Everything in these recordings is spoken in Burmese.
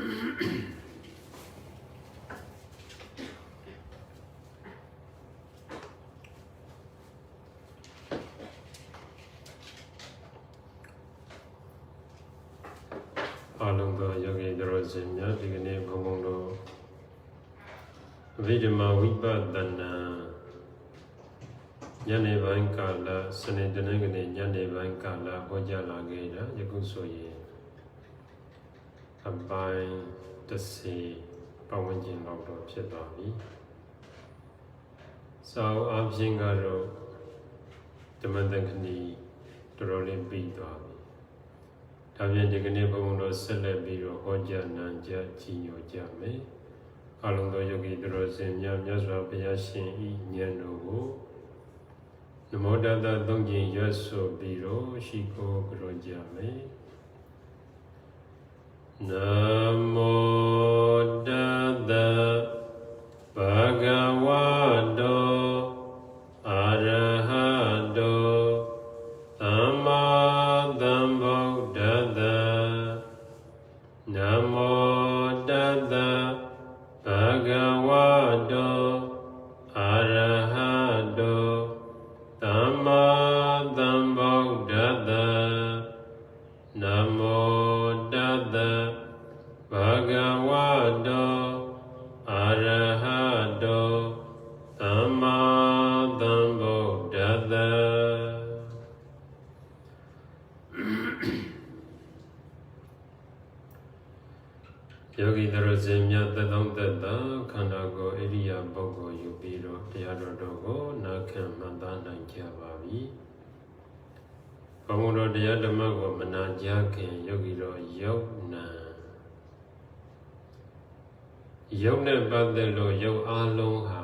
အားလုံးသောယောဂီတော်ရှင်များဒီကနေ့ဘုံဘုံတို့ဝိဓမဝိပဿနာညနေပိုင်းကာလစနေတနင်္ဂနွေညနေပိုင်းကာလဟောကြားလာခဲ့တာယခုဆိုရင်အပိုင်း10ပတ်ဝန်းကျင်လောက်တော့ဖြစ်သွားပြီစာအုပ်အပြင်ကတော့ဓမ္မသင်္ကနီတော်တော်လေးပြီးသွားပြီဒါပြင်ဒီကနေ့ဘုံဘုံတို့ဆက်လက်ပြီးတော့ဟောကြားနံကြားကြီးညိုကြမယ်အလုံးသောယောဂီတော်စင်များမြတ်စွာဘုရားရှင်ဤဉာဏ်တော်ကိုနမောတတသုံးကျင်ရွတ်ဆိုပြီးတော့ရှိခိုးကြကြမယ်နမောတတဘဂဝတောအရဟတောသမ္မာသမ္ဗုဒ္ဓတ္တနမောတတဘဂဝတောအရဟတောသမ္မာသမ္ဗုဒ္ဓတ္တနမောတတဘဂဝတောအရဟတောသမ္မာသမ္ဗုဒ္ဓတ္တယောဂီတော်စင်များသက်သောသက်သာခန္ဓာကိုယ်ဣရိယာပုဂ္ဂိုလ်ယူပြီးတော့တရားတော်ကိုနာခံမှတ်သားနိုင်ကြပါပြီ။ဘုံဘုံတော်တရားဓမ္မကိုမနာကြခင်ယောဂီတော်ယုတ်နာယုတ်နဲ့ပတ်သက်လို့ယုတ်အားလုံးဟာ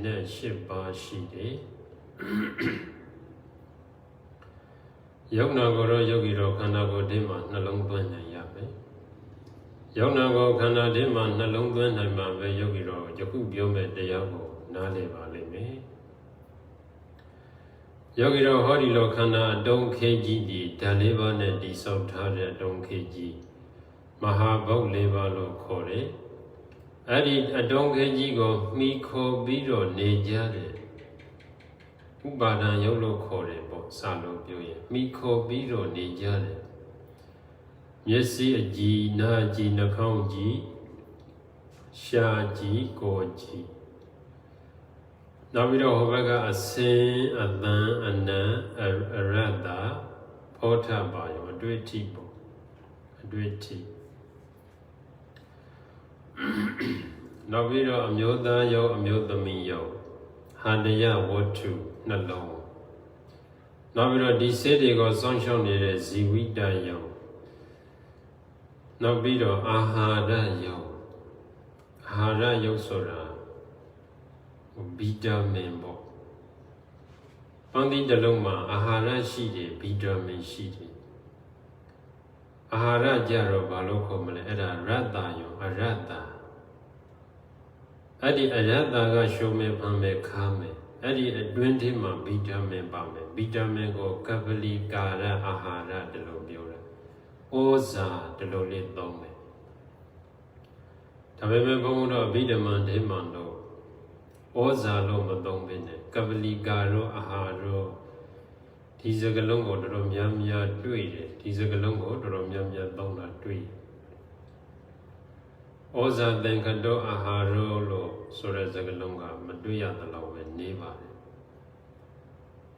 28ပါးရှိတယ်။ယုတ်နာကိုတော့ယောဂီတော်ခန္ဓာကိုယ်ထဲမှာနှလုံးသွင်းနိုင်ရမယ်။ယုံနာကိုခန္ဓာထဲမှာနှလုံးသွင်းနိုင်မှာပဲယောဂီတော်ယခုပြောမဲ့တရားကိုနားလည်ပါလိမ့်မယ်ယောဂီတော်ဟောဒီလိုခန္ဓာအတုံးခေကြီးဒီဓာတ်၄ပါးနဲ့တည်ဆောက်ထားတဲ့အတုံးခေကြီးမဟာဘုတ်၄ပါးလို့ခေါ်တယ်အဲ့ဒီအတုံးခေကြီးကိုမှီခိုပြီးတော့နေကြတဲ့ဥပါဒံယုတ်လို့ခေါ်တယ်ပေါ့စာလို့ပြောရင်မှီခိုပြီးတော့နေကြတဲ့မျက်စိအကြည်နားကြည်နှာခေါင်းကြည်ရှားကြည်ကိုယ်ကြည်နောက်ပြီးတော့ဟိုဘက်ကအစင်အသံအနံအရတ္တဖောထပါယောအတွေ့အထိပေါ့အတွေ့အထိနောက်ပြီးတော့အမျိုးသားယောအမျိုးသမီးယောဟာတယဝတ္ထုနှလုံးနောက်ပြီးတော့ဒီစိတ်တွေကိုစောင့်ရှောက်နေတဲ့ဇီဝိတယောနောက်ပြီးတော့အာဟာရယုတ်အာဟာရယုတ်ဆိုတာဗီတာမင်ပေါ့ပန်းသီးတစ်လုံးမှာအာဟာရရှိတယ်ဗီတာမင်ရှိတယ်အာဟာရကြတော့ဘာလို့ခေါ်မလဲအဲ့ဒါရတ္တယုတ်အရတ္တအဲ့ဒီအရတ္တကရှုံးမဲ့ဖမ်းမဲ့ခါမဲ့အဲ့ဒီအတွင်းထဲမှာဗီတာမင်ပါမယ်ဗီတာမင်ကိုကပလီကာရအာဟာရတလို့ပြောတယ်ဩဇာတလို့လေးသုံးမယ်ဒါပေမဲ့ဘုန်းဘုန်းတို့ဗိဓမာန်ထဲမှာတော့ဩဇာလို့မသုံးဘဲနဲ့ကပလီကာရောအာဟာရောဒီစကလုံးကိုတော်တော်များများတွေ့တယ်ဒီစကလုံးကိုတော်တော်များများသုံးတာတွေ့ဩဇာသင်္ခတောအာဟာရောလို့ဆိုတဲ့စကလုံးကမတွေ့ရသလောက်ပဲနေပါတယ်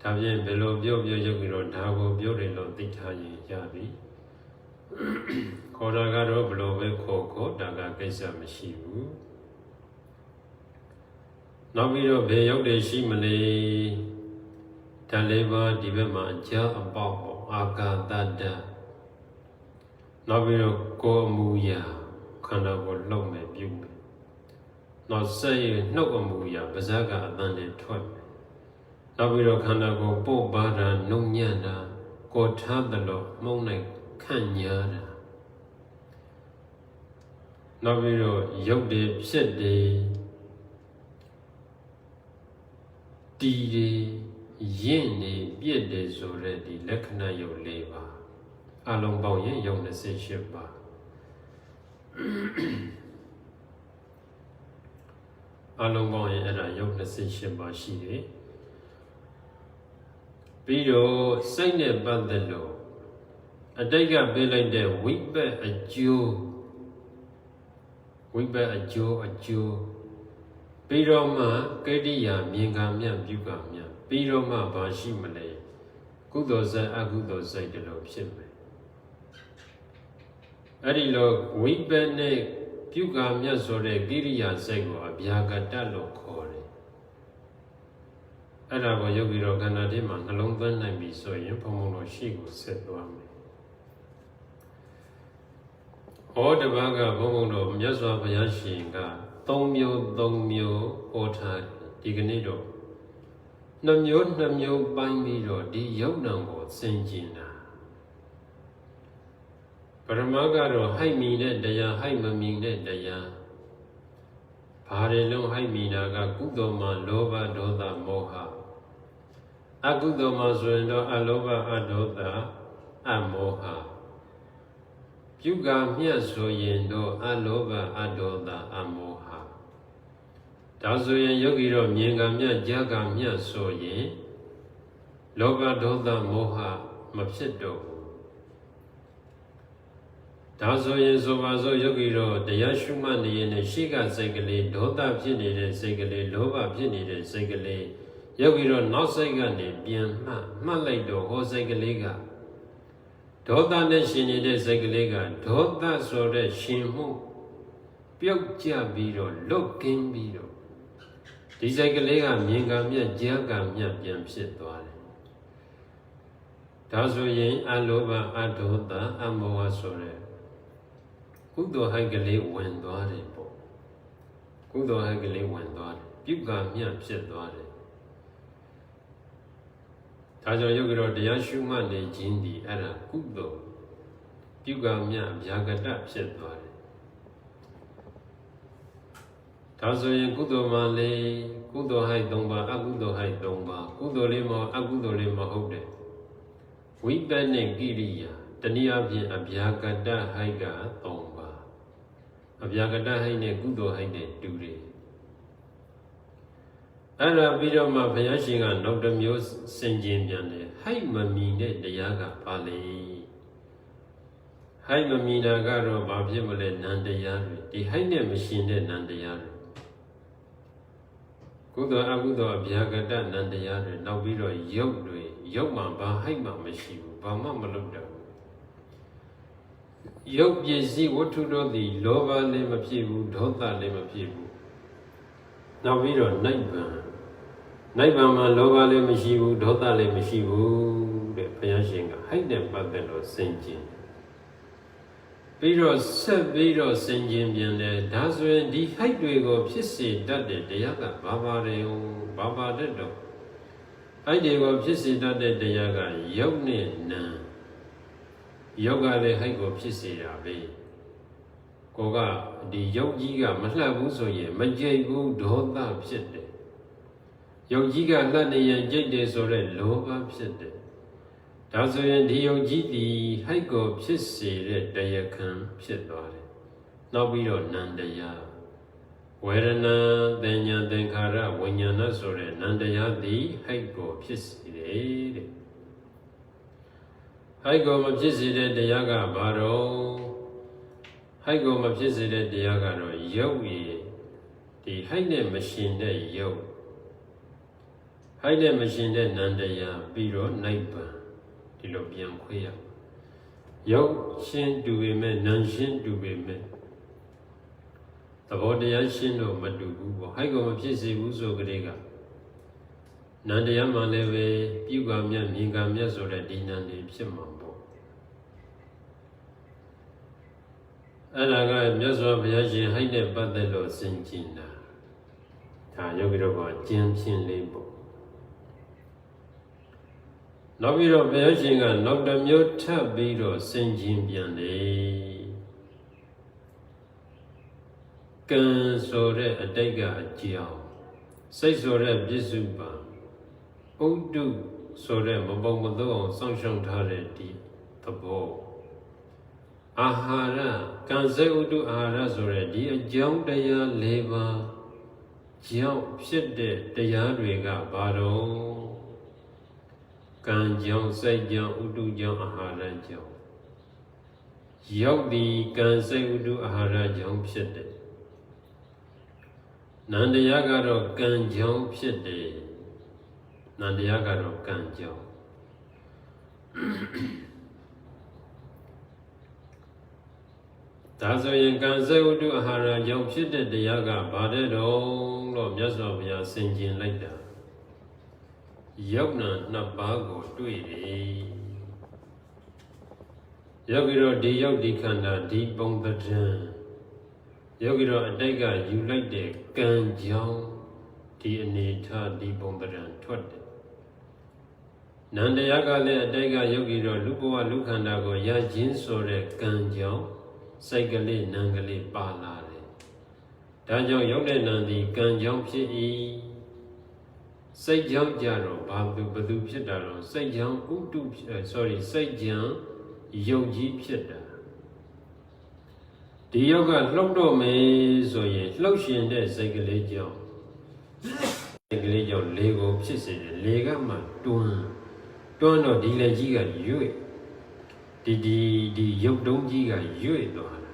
ဒါပြင်ဘယ်လိုပြောပြောရုပ်ပြီးတော့ဒါကိုပြောတယ်လို့သိထားရင်ရပြီခေါ်တာကတော့ဘလို့ပဲခေါ်ဒါကကိစ္စမရှိဘူးနောက်ပြီးတော့ဘယ်ရောက်တယ်ရှိမလဲဓာတ်လေးပါးဒီဘက်မှာအကြာအပေါက်ပေါ့အာကာတတ္တနောက်ပြီးတော့ကိုယ်အမူအရာခန္ဓာကိုယ်လှုပ်မယ်ပြုမယ်နောက်ဆက်ရနှုတ်အမူအရာပါးစပ်ကအတန်နဲ့ထွက်မယ်နောက်ပြီးတော့ခန္ဓာကိုယ်ပို့ပါတာနှုံညံ့တာကိုယ်ထားတယ်လို့မှုံနိုင်ခန့်ညာတာနောက်ပြီးတော့ရုပ်တွေဖြစ်တယ်တီးတယ်ရင့်နေပြည့်တယ်ဆိုတဲ့ဒီလက္ခဏာရုပ်၄ပါးအလုံးပေါင်းရင်ရုပ်28ပါး အလုံးပေါင်းရင်အဲ့ဒါရုပ်28ပါးရှိတယ်ပြီးတော့စိတ်နဲ့ပတ်သက်လို့အတိတ်ကပေးလိုက်တဲ့ဝိပက်အကျိုးပြီးတော့မှကိရိယာမြင်ကမြတ်ပြုကမြတ်ပြီးတော့မှဘာရှိမလဲကုသိုလ်စိတ်အကုသိုလ်စိတ်တလို့ဖြစ်မယ်အဲ့ဒီလိုဝိပက်နဲ့ပြုကမြတ်ဆိုတဲ့ကိရိယာစိတ်ကိုအဗျာကတလို့ခေါ်တယ်အဲ့ဒါကိုယောဂီတော်ခန္ဓာထဲမှာနှလုံးသွင်းနိုင်ပြီဆိုရင်ဘုံဘုံတော်ရှိကိုဆက်သွားမယ်ဟောတပတ်ကဘုံဘုံတော်မြတ်စွာဘုရားရှင်က3မျိုးဟောထားဒီကနေ့တော့2မျိုးပိုင်းပြီးတော့ဒီယုတ်နံကိုဆင်ကျင်တာပရမကတော့ဟိုက်မီတဲ့တရားဟိုက်မမီတဲ့တရားဘာတွေလုံးဟိုက်မီတာကကုသိုလ်မှာလောဘဒေါသမောဟအကုသိုလ်မှာဆိုရင်တော့အလောဘအဒေါသအမောဟပြုကမြတ်ဆိုရင်တော့အလောဘအဒေါသအမောဟဒါဆိုရင်ယောဂီတော့မြင်ကမြတ်ကြားကမြတ်ဆိုရင်လောဘဒေါသမောဟမဖြစ်တော့ဘူးဒါဆိုရင်ဆိုပါစို့ယောဂီတော့တရားရှုမှတ်နေရင်ရှိကစိတ်ကလေးဒေါသဖြစ်နေတဲ့စိတ်ကလေးလောဘဖြစ်နေတဲ့စိတ်ကလေးယောဂီတော့နောက်စိတ်ကနေပြန်မှတ်လိုက်တော့ဟောစိတ်ကလေးကဒေါသနဲ့ရှင်နေတဲ့စိတ်ကလေးကဒေါသဆိုတဲ့ရှင်မှုပြုတ်ကျပြီးတော့လွတ်ကင်းပြီးတော့ဒီစိတ်ကလေးကမြင်ကမြတ်ကြားကမြတ်ပြန်ဖြစ်သွားတယ်ဒါဆိုရင်အလောဘအဒေါသအမောဟဆိုတဲ့ကုသိုလ်ဟိုက်ကလေးဝင်သွားတယ်ပေါ့ကုသိုလ်ဟိုက်ကလေးဝင်သွားတယ်ပြုကမြတ်ဖြစ်သွားတယ်ဒါကြောင့်ယောဂီတော်တရားရှုမှတ်နေခြင်းဒီအဲ့ဒါကုသိုလ်ပြုကမြတ်ဗျာကတဖြစ်သွားတယ်ဒါဆိုရင်ကုသိုလ်မှာလေကုသိုလ်ဟိုက်3ပါးအကုသိုလ်ဟိုက်3ပါးကုသိုလ်လေးမဟုတ်အကုသိုလ်လေးမဟုတ်တယ်ဝိပဿနာကိရိယာတနည်းအားဖြင့်အဗျာကတဟိုက်က3ပါးအဗျာကတဟိုက်နဲ့ကုသိုလ်ဟိုက်နဲ့တူတယ်အဲ့ဒါပြီးတော့မှဘုရားရှင်ကနောက်တစ်မျိုးဆင်ခြင်ပြန်တယ်ဟိုက်မမီတဲ့တရားကပါလေဟိုက်မမီတာကတော့ဘာဖြစ်မလဲနန္တရားတွေဒီဟိုက်နဲ့မရှင်တဲ့နန္တရားတွေကုသိုလ်အကုသိုလ်အဗျာကတနန္တရားတွေနောက်ပြီးတော့ယုတ်မှဘာဟိုက်မှမရှိဘူးဘာမှမလုပ်တော့ဘူးယုတ်ပစ္စည်းဝတ္ထုတို့သည်လောဘလည်းမဖြစ်ဘူးဒေါသလည်းမဖြစ်ဘူးနောက်ပြီးတော့နိဗ္ဗာန်မှာလောဘလည်းမရှိဘူးဒေါသလည်းမရှိဘူးတဲ့ဘုရားရှင်ကဟိုက်တဲ့ပတ်သက်လို့ဆင်ခြင်ပြီးတော့ဆက်ပြီးတော့ဆင်ခြင်ပြန်တယ်ဒါဆိုရင်ဒီဟိုက်တွေကိုဖြစ်စေတတ်တဲ့တရားကဘာတဲ့တော့ဟိုက်တွေကိုဖြစ်စေတတ်တဲ့တရားကယုတ်နဲ့နာယုတ်ကလည်းဟိုက်ကိုဖြစ်စေတာပဲကိုကဒီယုတ်ကြီးကမလှပ်ဘူးဆိုရင်မကြိတ်ဘူးဒေါသဖြစ်တယ်ယုတ်ကြီးကလှပ်နေရင်ကြိတ်တယ်ဆိုတော့လောဘဖြစ်တယ်ဒါဆိုရင်ဒီယုတ်ကြီးဒီဟိုက်ကိုဖြစ်စေတဲ့တရားခံဖြစ်သွားတယ်နောက်ပြီးတော့နန္တရားဝေဒနာသဉ္ညာသင်္ခါရဝိညာဏဆိုတဲ့နန္တရားသည်ဟိုက်ကိုဖြစ်စေတယ်တဲ့ဟိုက်ကိုမဖြစ်စေတဲ့တရားကဘာတော့ဟိုက်ကိုမဖြစ်စေတဲ့တရားကတော့ယုတ်ရည်ဒီဟိုက်နဲ့မရှင်တဲ့ယုတ်ဟိုက်နဲ့မရှင်တဲ့နန္တရားပြီးတော့နိဗ္ဗာန်ဒီလိုပြန်ခွေးရယုတ်ရှင်းတူပေမဲ့နံရှင်းတူပေမဲ့သဘောတရားရှင်းတော့မတူဘူးပေါ့ဟိုက်ကိုမဖြစ်စေဘူးဆိုကြတဲ့ကနန္တရားမှလည်းပဲပြုကမြတ်မြင်ကမြတ်ဆိုတဲ့ဒီနန္တွေဖြစ်မှာပေါ့အဲ့ဒါကမြတ်စွာဘုရားရှင်ဟိုက်နဲ့ပတ်သက်လို့ဆင်ခြင်တာဒါယောဂီတို့ကကျမ်းဖြင့်လေးပေါ့နောက်ပြီးတော့ဘုရားရှင်ကနောက်တစ်မျိုးထပ်ပြီးတော့ဆင်ခြင်ပြန်တယ်ကံဆိုတဲ့အတိတ်ကအကြောင်းစိတ်ဆိုတဲ့ပြစ္စုပန်ဥဒ္ဓဆိုတဲ့မပုံမသုံးအောင်စောင့်ရှောက်ထားတဲ့ဒီသဘော အာဟာရကံစိတ်ဥတုအာဟာရဆိုတဲ့ဒီအကြောင်းတရား၄ပါးကြောင့်ဖြစ်တဲ့တရားတွေကဘာတော့ကံကြောင့်စိတ်ကြောင့်ဥတုကြောင့်အာဟာရကြောင့်ရောက်ဒီကံစိတ်ဥတုအာဟာရကြောင့်ဖြစ်တယ်နန္တရားကတော့ကံကြောင့်ဖြစ်တယ်နန္တရားကတော့ကံကြောင့်ဒါဆိုရင်ကံစိတ်ဥတုအာဟာရကြောင့်ဖြစ်တဲ့တရားကဘာတဲ့တော့လို့မြတ်စွာဘုရားဆင်ခြင်လိုက်တာယုတ်နံနှစ်ပါးကိုတွေ့တယ်ယောဂီတော့ဒီယုတ်ဒီခန္ဓာဒီပုံသဏ္ဍာန်ယောဂီတော့အတိတ်ကယူလိုက်တဲ့ကံကြောင့်ဒီအနေထားဒီပုံသဏ္ဍာန်ထွက်တယ်နန္တရားကလည်းအတိတ်ကယောဂီတော့လူဘဝလူခန္ဓာကိုရခြင်းဆိုတဲ့ကံကြောင့်စိတ်ကလေးနံကလေးပါလာတယ်ဒါကြောင့်ရောက်တဲ့နံဒီကံကြောင့်ဖြစ်၏စိတ်ကြောင့်ကြတော့ဘသူဖြစ်တာတော့စိတ်ကြောင့်ဥတုစိတ်ကြောင့်ယုတ်ကြီးဖြစ်တာဒီယုတ်ကလှုပ်တော့မယ်ဆိုရင်လှုပ်ရှင်တဲ့စိတ်ကလေးကြောင့်လေကိုဖြစ်စေတယ်လေကမှတွန်းတော့ဒီလေကြီးကရွေ့ဒီရုပ်တုံးကြီးကရွေ့သွားတာ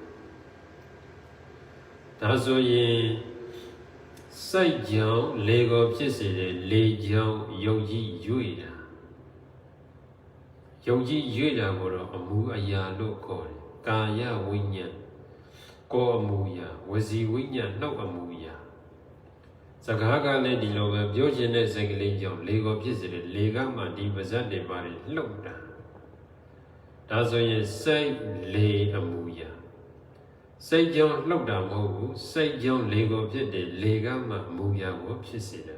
ဒါဆိုရင်စိတ်ကြောင့်လေကိုဖြစ်စေတယ်လေကြောင့်ရုပ်ကြီးရွေ့တာရုပ်ကြီးရွေ့တာကိုတော့အမူအရာလို့ခေါ်တယ်ကာယဝိညာဉ်ကိုယ်အမူအရာဝစီဝိညာဉ်နှုတ်အမူအရာစကားကလည်းဒီလိုပဲပြောခြင်းတဲ့စိတ်ကလေးကြောင့်လေကိုဖြစ်စေတယ်လေကမှဒီပါဇက်တွေပါတယ်လှုပ်တာဒါဆိုရင်စိတ်လေအမူအရာစိတ်ကြောင့်လှုပ်တာမဟုတ်ဘူးစိတ်ကြောင့်လေကိုဖြစ်တယ်လေကမှအမူအရာကိုဖြစ်စေတာ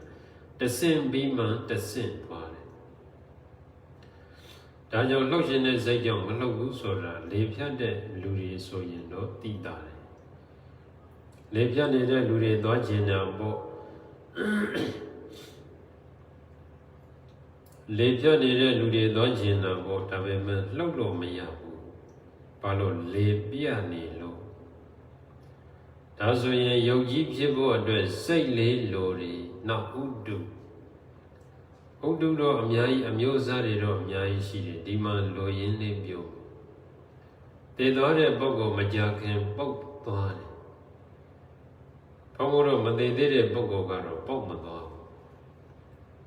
တဆင့်ပြီးမှတဆင့်သွားတယ်ဒါကြောင့်လှုပ်ရှင်တဲ့စိတ်ကြောင့်မလှုပ်ဘူးဆိုတာလေဖြတ်တဲ့လူတွေဆိုရင်တော့သိတာတယ်လေဖြတ်နေတဲ့လူတွေသွားကျင်တာပေါ့လေဖြတ်နေတဲ့လူတွေသွားကျင်တာပေါ့ဒါပေမဲ့လှုပ်လို့မရဘူးဘာလို့လေပြနေလို့ဒါဆိုရင်ယုတ်ကြီးဖြစ်ဖို့အတွက်စိတ်လေးလိုတွေနောက်ဥတုတော့အများကြီးအမျိုးအစားတွေတော့အများကြီးရှိတယ်ဒီမှာလိုရင်းလေးပြောတည်သွားတဲ့ပုဂ္ဂိုလ်မကြခင်ပုတ်သွားတယ်ဘုံတော့မတည်သေးတဲ့ပုဂ္ဂိုလ်ကတော့ပုတ်မသွားဘူး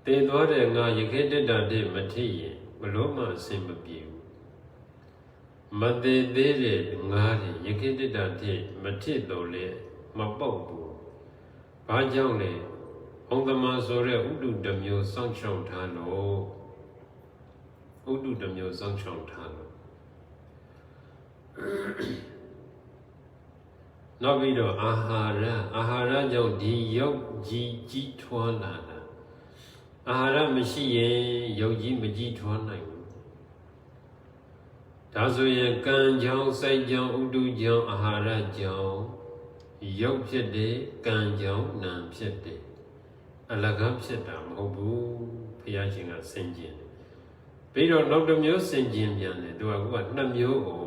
တည်သွားတဲ့ငါယခေတ္တတည်းမထိရင်ဘလို့မှအဆင်မပြေဘူးမတည်သေးတဲ့ငါတွေယခေတ္တတည်းမထိတော့လေမပုတ်ဘူးဘာကြောင့်လဲဘုံသမာဆိုတဲ့ဥတုတစ်မျိုးစောင့်ရှောက်ထားလို့ဥတုတစ်မျိုးစောင့်ရှောက်ထားလို့နောက်ပြီးတော့အာဟာရကြောင့်ဒီယုတ်ကြီးထွားလာတာအာဟာရမရှိရင်ယုတ်ကြီးမကြီးထွားနိုင်ဘူးဒါဆိုရင်ကံကြောင့်စိတ်ကြောင့်ဥတုကြောင့်အာဟာရကြောင့်ယုတ်ဖြစ်တယ်ကံကြောင့်နာမ်ဖြစ်တယ်အလကားဖြစ်တာမဟုတ်ဘူးဘုရားရှင်ကဆင်ခြင်တယ်ပြီးတော့နောက်တစ်မျိုးဆင်ခြင်ပြန်တယ်သူကနှစ်မျိုးကို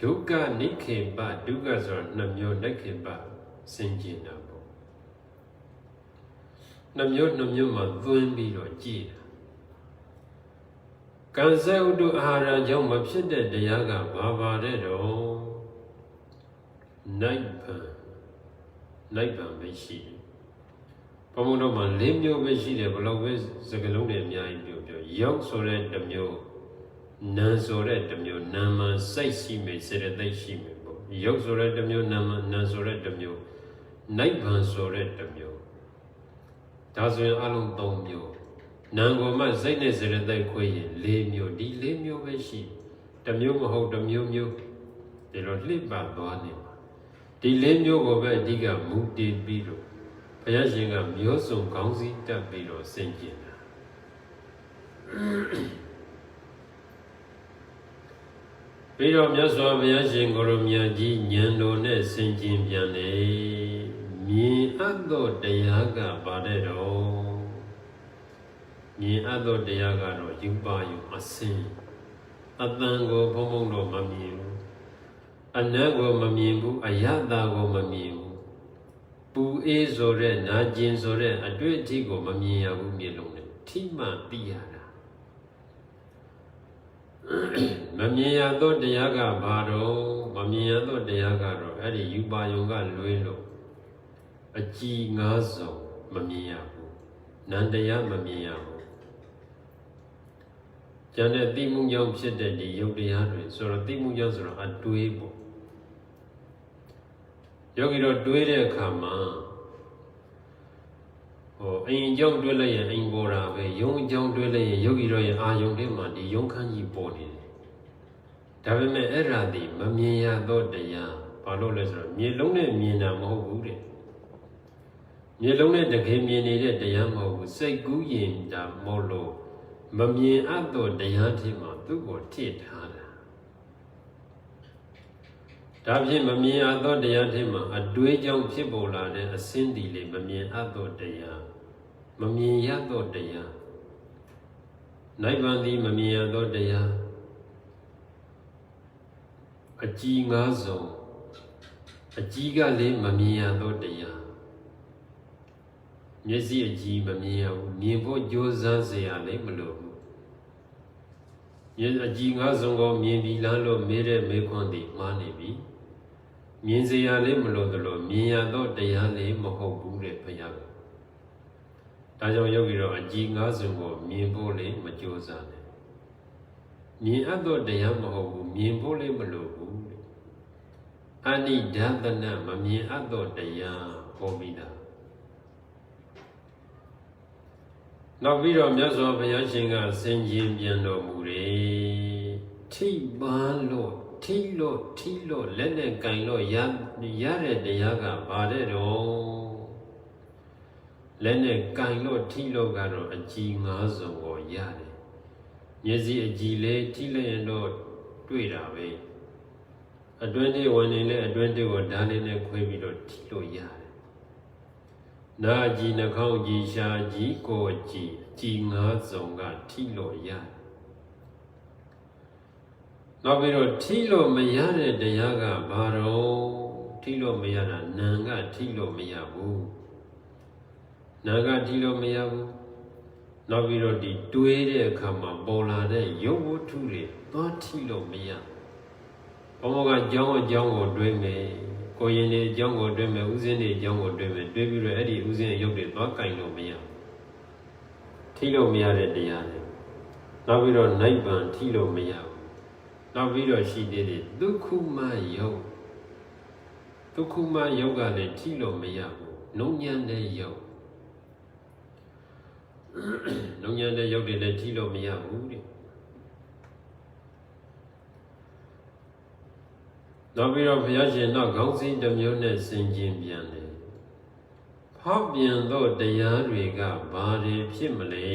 ဒုက္ခနိခေပဒုက္ခဆိုတော့နှစ်မျိုးနိခေပဆင်ခြင်တာပေါ့နှစ်မျိုးမှာသွင်းပြီးတော့ကြည်တာကံစေဥတုအာဟာရကြောင့်မဖြစ်တဲ့တရားကဘာပါတဲ့တော့နိဗ္ဗာန်ပဲရှိတယ်ဘုံတို့မှာ၄မျိုးပဲရှိတယ်ဘလို့ပဲစကလုံးတွေအများကြီးပြောရောက်ဆိုတဲ့တစ်မျိုးနာဆိုတဲ့တစ်မျိုးနာမစိတ်ရှိမယ်စေတသိက်ရှိမယ်ပေါ့ရောက်ဆိုတဲ့တစ်မျိုးနာဆိုတဲ့တစ်မျိုးနိဗ္ဗာန်ဆိုတဲ့တစ်မျိုးဒါဆိုရင်အလုံး၃မျိုးနာကိုမှစိတ်နဲ့စေတသိက်ခွဲရင်၄မျိုးဒီ၄မျိုးပဲရှိတစ်မျိုးမဟုတ်တစ်မျိုးဒီလိုလှစ်ပါသွားနေမှာဒီ၄မျိုးကိုပဲအဓိကမူတည်ပြီးတော့ဘုရားရှင်ကမျိုးစုံခေါင်းစည်းတက်ပြီးတော့ဆင်ကျင်တာပြီးတော့မြတ်စွာဘုရားရှင်ကိုရောမြတ်ကြီးဉာဏ်တော်နဲ့ဆင်ကျင်ပြန်လေမြင်အပ်သောတရားကပါတဲ့တော့မြင်အပ်သောတရားကတော့ယူပါယူအစင်အတန်ကိုဘုံတော့မမြင်ဘူး အနတ်ကိုမမြင်ဘူးအယတာကိုမမြင်ဘူးပူအေးဆိုတဲ့နာကျင်ဆိုတဲ့အတွေ့အထိကိုမမြင်ရဘူးမျက်လုံးနဲ့ထိမှသိရတာမမြင်ရသောတရားကဘာတော့မမြင်ရသောတရားကတော့အဲ့ဒီယူပါယုံကလွဲလို့အကြည်ငါးစုံမမြင်ရဘူးနန္တရားမမြင်ရဘူးကျန်တဲ့သိမှုကြောင့်ဖြစ်တဲ့ဒီယုတ်တရားတွေဆိုတော့သိမှုကြောင့်ဆိုတော့အတွေးပေါ့ယောဂီတို့တွေးတဲ့အခါမှာအိမ်ကြောင့်တွေးလိုက်ရင်အိမ်ပေါ်တာပဲယုံကြောင့်တွေးလိုက်ရင်ယောဂီတို့ရဲ့အာယုံထဲမှာဒီယုံခန်းကြီးပေါ်နေတယ်ဒါပေမဲ့အဲ့ဒါဒီမမြင်ရသောတရားဘာလို့လဲဆိုတော့မြေလုံးနဲ့မြင်တာမဟုတ်ဘူးတဲ့မြေလုံးနဲ့တကယ်မြင်နေတဲ့တရားမဟုတ်ဘူးစိတ်ကူးရင်ဒါမဟုတ်လို့မမြင်အပ်သောတရားထဲမှာသူ့ကိုထည့်ထားတာဒါဖြင့်မမြင်အပ်သောတရားထဲမှာအတွေးကြောင့်ဖြစ်ပေါ်လာတဲ့အစင်းဒီလေးမမြင်အပ်သောတရားမမြင်ရသောတရားနိဗ္ဗာန်သည်မမြင်ရသောတရားအကြည်ငါးစုံအကြည်ကလည်းမမြင်ရသောတရားမျက်စိအကြည်မမြင်ရဘူးမြင်ဖို့ကြိုးစားเสียလည်းမလိုဘူးအကြည်ငါးစုံကိုမြင်ပြီလားလို့မေးတဲ့မေးခွန်းသည်မှားနေပြီမြင်เสียလည်းမလိုသလိုမြင်ရသောတရားလည်းမဟုတ်ဘူးတဲ့ဘုရားကဒါကြောင့်ယောဂီတို့အကြည်ငါးစုံကိုမြင်ဖို့လည်းမကြိုးစားနဲ့မြင်အပ်သောတရားမဟုတ်ဘူးမြင်ဖို့လည်းမလိုဘူးအနိဒသနမမြင်အပ်သောတရားဟောပြီးတာနောက်ပြီးတော့မြတ်စွာဘုရားရှင်ကဆင်ခြင်ပြန်တော်မူတယ်ထိပါလို့ထိလို့လက်နဲ့ကင်လို့ရတဲ့တရားကဘာတဲ့တော့လက်နဲ့ကင်လို့ထိလို့ကတော့အကြည်ငါးစုံကိုရတယ်မျက်စိအကြည်လေးထိလိုက်ရင်တော့တွေ့တာပဲအတွင်းထဲဝင်နေလဲအတွင်းထဲကိုဓာတ်လေးနဲ့ခွဲပြီးတော့ထိလို့ရတယ်နာကြည်နှာခေါင်းကြည်ရှားကြည်ကိုယ်ကြည်အကြည်ငါးစုံကထိလို့ရတယ်နောက်ပြီးတော့ထိလို့မရတဲ့တရားကဘာတော့ထိလို့မရတာနာကထိလို့မရဘူးနာကထိလို့မရဘူးနောက်ပြီးတော့ဒီတွေးတဲ့အခါမှာပေါ်လာတဲ့ရုပ်ဝတ္ထုတွေသွားထိလို့မရဘုံကကြောင်းကိုတွေးမယ်ကိုရင်တွေအကြောင်းကိုတွေးမယ်ဥစဉ်တွေအကြောင်းကိုတွေးမယ်တွေးပြီးတော့အဲ့ဒီဥစဉ်ရုပ်တွေသွားကင်လို့မရထိလို့မရတဲ့တရားတွေနောက်ပြီးတော့နိဗ္ဗာန်ထိလို့မရဘူးနောက်ပြီးတော့ရှိသေးတယ်ဒုက္ခမယုတ်ကလည်းထိလို့မရဘူးနှုံညံတဲ့ယုတ်နှုံညံတဲ့ယုတ်တွေလည်းထိလို့မရဘူးတဲ့နောက်ပြီးတော့ဘုရားရှင်တော့ခေါင်းစည်းတစ်မျိုးနဲ့ဆင်ခြင်ပြန်တယ်ဖောက်ပြန်သောတရားတွေကဘာတွေဖြစ်မလဲ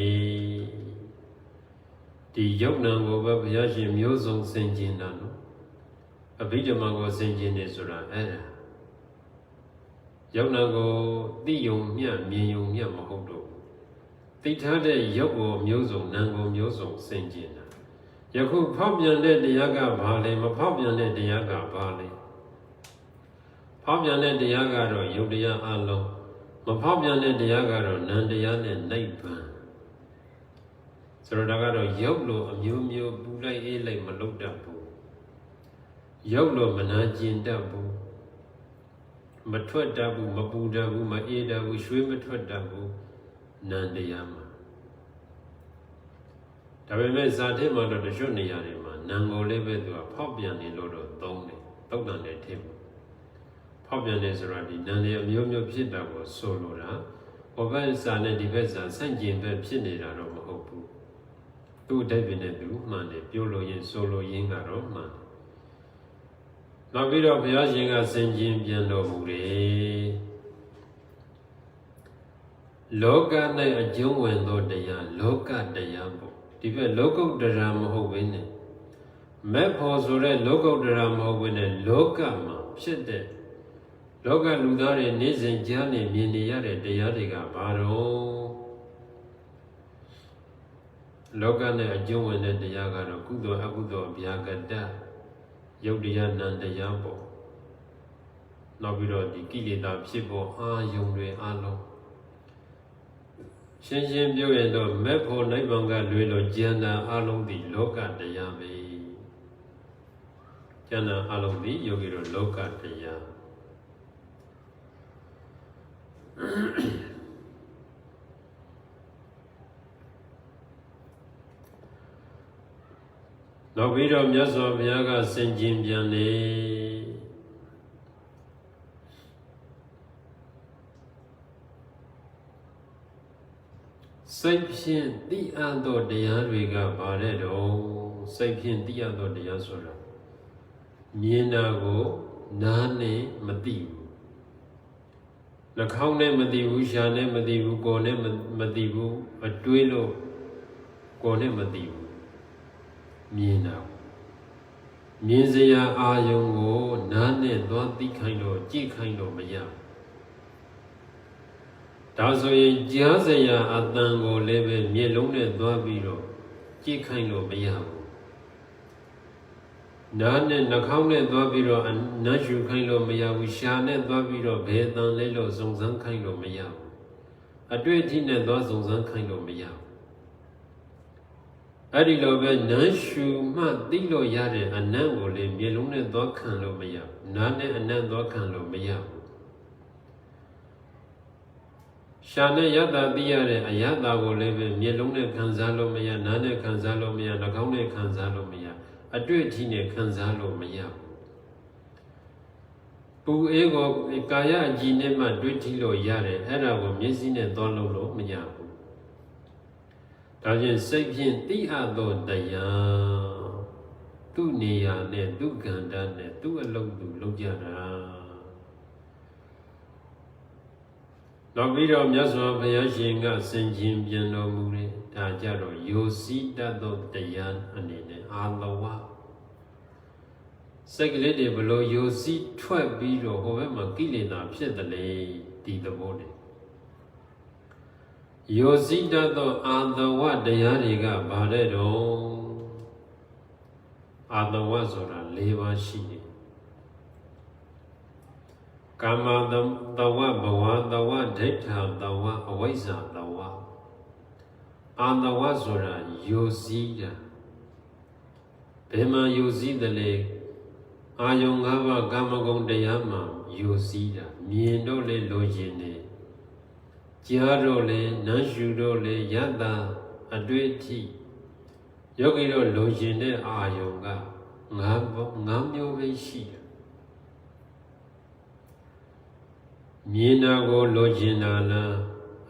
ဒီယုတ်နံကိုပဲဘုရားရှင်မျိုးစုံဆင်ခြင်တာနော်အဘိဓမ္မာကိုဆင်ခြင်တယ်ဆိုတာအဲ့ဒါယုတ်နံကိုသိယုံမြတ်မြင်ယုံမြတ်မဟုတ်တော့သိထားတဲ့ယုတ်ကိုမျိုးစုံနံကိုမျိုးစုံဆင်ခြင်တာယခုဖောက်ပြန်တဲ့တရားကဘာလဲမဖောက်ပြန်တဲ့တရားကဘာလဲဖောက်ပြန်တဲ့တရားကတော့ယုတ်တရားအလုံးမဖောက်ပြန်တဲ့တရားကတော့နံတရားနဲ့နိဗ္ဗာန်ဆိုတော့ဒါကတော့ယုတ်လို့အမျိုးမျိုးပူလိုက်အေးလိုက်မလုပ်တတ်ဘူးယုတ်လို့မနာကျင်တတ်ဘူးမထွက်တတ်ဘူးမပူတတ်ဘူးမအေးတတ်ဘူးရွှေမထွက်တတ်ဘူးနံတရားမှာဒါပေမဲ့ဇာတိမှာတော့တချို့နေရာတွေမှာနံကိုလည်းပဲသူကဖောက်ပြန်နေလို့တော့သုံးတယ်တုတ်တန်တယ်ထင်ဘူးဖောက်ပြန်နေဆိုတာဒီနံတွေအမျိုးမျိုးဖြစ်တာကိုဆိုလိုတာဟောဘက်ဇာနဲ့ဒီဘက်ဇာဆန့်ကျင်ဘက်ဖြစ်နေတာတော့မဟုတ်ဘူးသူ့အတိုင်းပဲနဲ့သူမှန်တယ်ပြောလို့ရင်ဆိုလို့ရင်ကတော့မှန်တယ်နောက်ပြီးတော့ဘုရားရှင်ကဆင်ခြင်ပြန်တော်မူတယ်လောက၌အကျုံးဝင်သောတရားလောကတရားပေါ့ဒီဘက်လောကုတ္တရာမဟုတ်ဘဲနဲ့မဲ့ဖို့ဆိုတဲ့လောကုတ္တရာမဟုတ်ဘဲနဲ့လောကမှာဖြစ်တဲ့လောကလူသားတွေနေ့စဉ်ကြားနေမြင်နေရတဲ့တရားတွေကဘာတော့လောကနဲ့အကျုံးဝင်တဲ့တရားကတော့ကုသိုလ်အကုသိုလ်ဗျာကတ ယုတ်တရားနံတရားပေါ်နောက်ပြီးတော့ဒီကိလေသာဖြစ်ပေါ်အာယုံတွေအလုံးရှင်းရှင်းပြောရင်တော့မေဖို့နိဗ္ဗာန်ကလွေလို့ဉာဏ်နာအလုံးဒီလောကတရားပဲဉာဏ်နာအလုံးဒီယောဂီတို့လောကတရားနောက်ပြီးတော့မြတ်စွာဘုရားကဆင်ခြင်ပြန်လေစိတ်ဖြင့်သိအပ်သောတရားတွေကဘာတဲ့တော့စိတ်ဖြင့်သိအပ်သောတရားဆိုတာမြင်တာကိုနားနဲ့မသိဘူးနှာခေါင်းနဲ့မသိဘူးရှားနဲ့မသိဘူးကိုယ်နဲ့မသိဘူးအတွေးလို့ကိုယ်နဲ့မသိဘူးမြင်တာမြင်စရာအာယုံကိုနားနဲ့သွားသိခိုင်းလို့ကြည့်ခိုင်းလို့မရဒါဆိုရင်ကြားစရာအတန်ကိုလည်းပဲမျက်လုံးနဲ့သွားပြီးတော့ကြည့်ခိုင်းလို့မရဘူးနားနဲ့နှာခေါင်းနဲ့သွားပြီးတော့နားရှုခိုင်းလို့မရဘူးရှားနဲ့သွားပြီးတော့ဘယ်အတန်လဲလို့စုံစမ်းခိုင်းလို့မရဘူးအတွေ့အထိနဲ့သွားစုံစမ်းခိုင်းလို့မရဘူးအဲ့ဒီလိုပဲနားရှုမှသိလို့ရတဲ့အနံ့ကိုလေမျက်လုံးနဲ့သွားခံလို့မရဘူးနားနဲ့အနံ့သွားခံလို့မရဘူးရှာနဲ့ယတ္တာသိရတဲ့အယတ္တာကိုလည်းပဲမျက်လုံးနဲ့ခံစားလို့မရနားနဲ့ခံစားလို့မရနှာခေါင်းနဲ့ခံစားလို့မရအတွေ့အထိနဲ့ခံစားလို့မရဘူးပူအေးကိုကာယအကြည်နဲ့မှတွေ့ထိလို့ရတယ်အဲ့ဒါကိုမျက်စိနဲ့သွားလို့မရဘူးဒါဖြင့်စိတ်ဖြင့်သိအပ်သောတရားသူ့နေရာနဲ့သူ့ကံတန်းနဲ့သူ့အလုပ်သူလုပ်ကြတာနောက်ပြီးတော့မြတ်စွာဘုရားရှင်ကဆင်ခြင်ပြန်တော်မူတယ်ဒါကြတော့ယောစီတတ်သောတရားအနေနဲ့အာလဝစိတ်ကလေးတွေဘလို့ယောစီထွက်ပြီးတော့ဟိုဘက်မှာကိလေသာဖြစ်တယ်လေဒီသဘောနဲ့ယောစီတတ်သောအာလဝတရားတွေကဘာတဲ့တော့အာလဝဆိုတာ၄ပါးရှိတယ်ကာမတဝဘဝတဝဒိဋ္ဌာတဝအဝိဇ္ဇာတဝအာတဝဆိုတာယောစီးတာဘယ်မှာယောစီးတယ်လဲအာယုံ၅ပါးကာမဂုဏ်တရားမှာယောစီးတာမြင်တော့လေလိုချင်တယ်ကြားတော့လေနားရှုတော့လေယတ္တာအတွေ့အထိယောဂီတို့လိုချင်တဲ့အာယုံက၅မျိုးပဲရှိတယ်မြင်တာကိုလိုချင်တာလား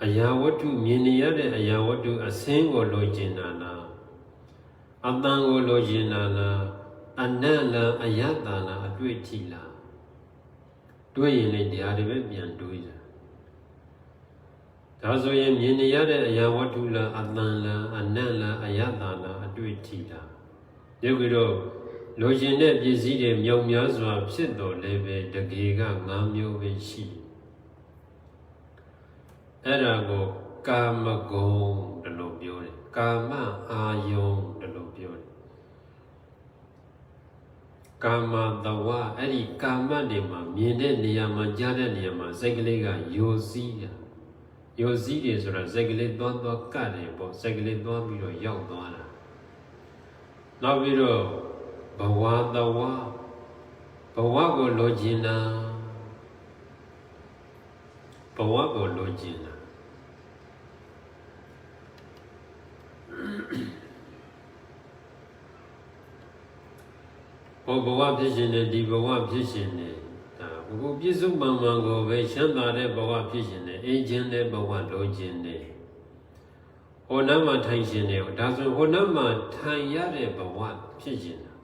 အရာဝတ္ထုမြင်နေရတဲ့အရာဝတ္ထုအစင်းကိုလိုချင်တာလားအတန်ကိုလိုချင်တာလားအနတ်လားအယတ္တလားအတွေ့အထိလားတွေးရင်လေတရားတွေပဲပြန်တွေးတာဒါဆိုရင်မြင်နေရတဲ့အရာဝတ္ထုလားအတန်လားအနတ်လားအယတ္တလားအတွေ့အထိလားရုပ်ကတော့လိုချင်တဲ့ပစ္စည်းတွေမြောက်များစွာဖြစ်တော်လည်းပဲတကယ်က၅မျိုးပဲရှိအဲ့ဒါကိုကာမဂုဏ်တလို့ပြောတယ်ကာမအာယုံတလို့ပြောတယ်ကာမတဝအဲ့ဒီကာမတွေမှာမြင်တဲ့နေရာမှာကြားတဲ့နေရာမှာစိတ်ကလေးကယောစီးတာယောစီးတယ်ဆိုတာစိတ်ကလေးသွားကတ်တယ်ပေါ့စိတ်ကလေးသွားပြီးတော့ရောက်သွားတာနောက်ပြီးတော့ဘဝတဝဘဝကိုလိုချင်တာဘဝကိုလိုချင်တာဘဝဖြစ်ရှင်တယ်ဒီဘဝဖြစ်ရှင်တယ်ဒါဘုပြစ္ဆုတ်မှန်မှန်ကိုပဲချမ်းသာတဲ့ဘဝဖြစ်ရှင်တယ်အေးချမ်းတဲ့ဘဝလိုချင်တယ်ဟိုနားမှာထိုင်ရှင်တယ်ဒါဆိုဟိုနားမှာထိုင်ရတဲ့ဘဝဖြစ်ရှင်တယ်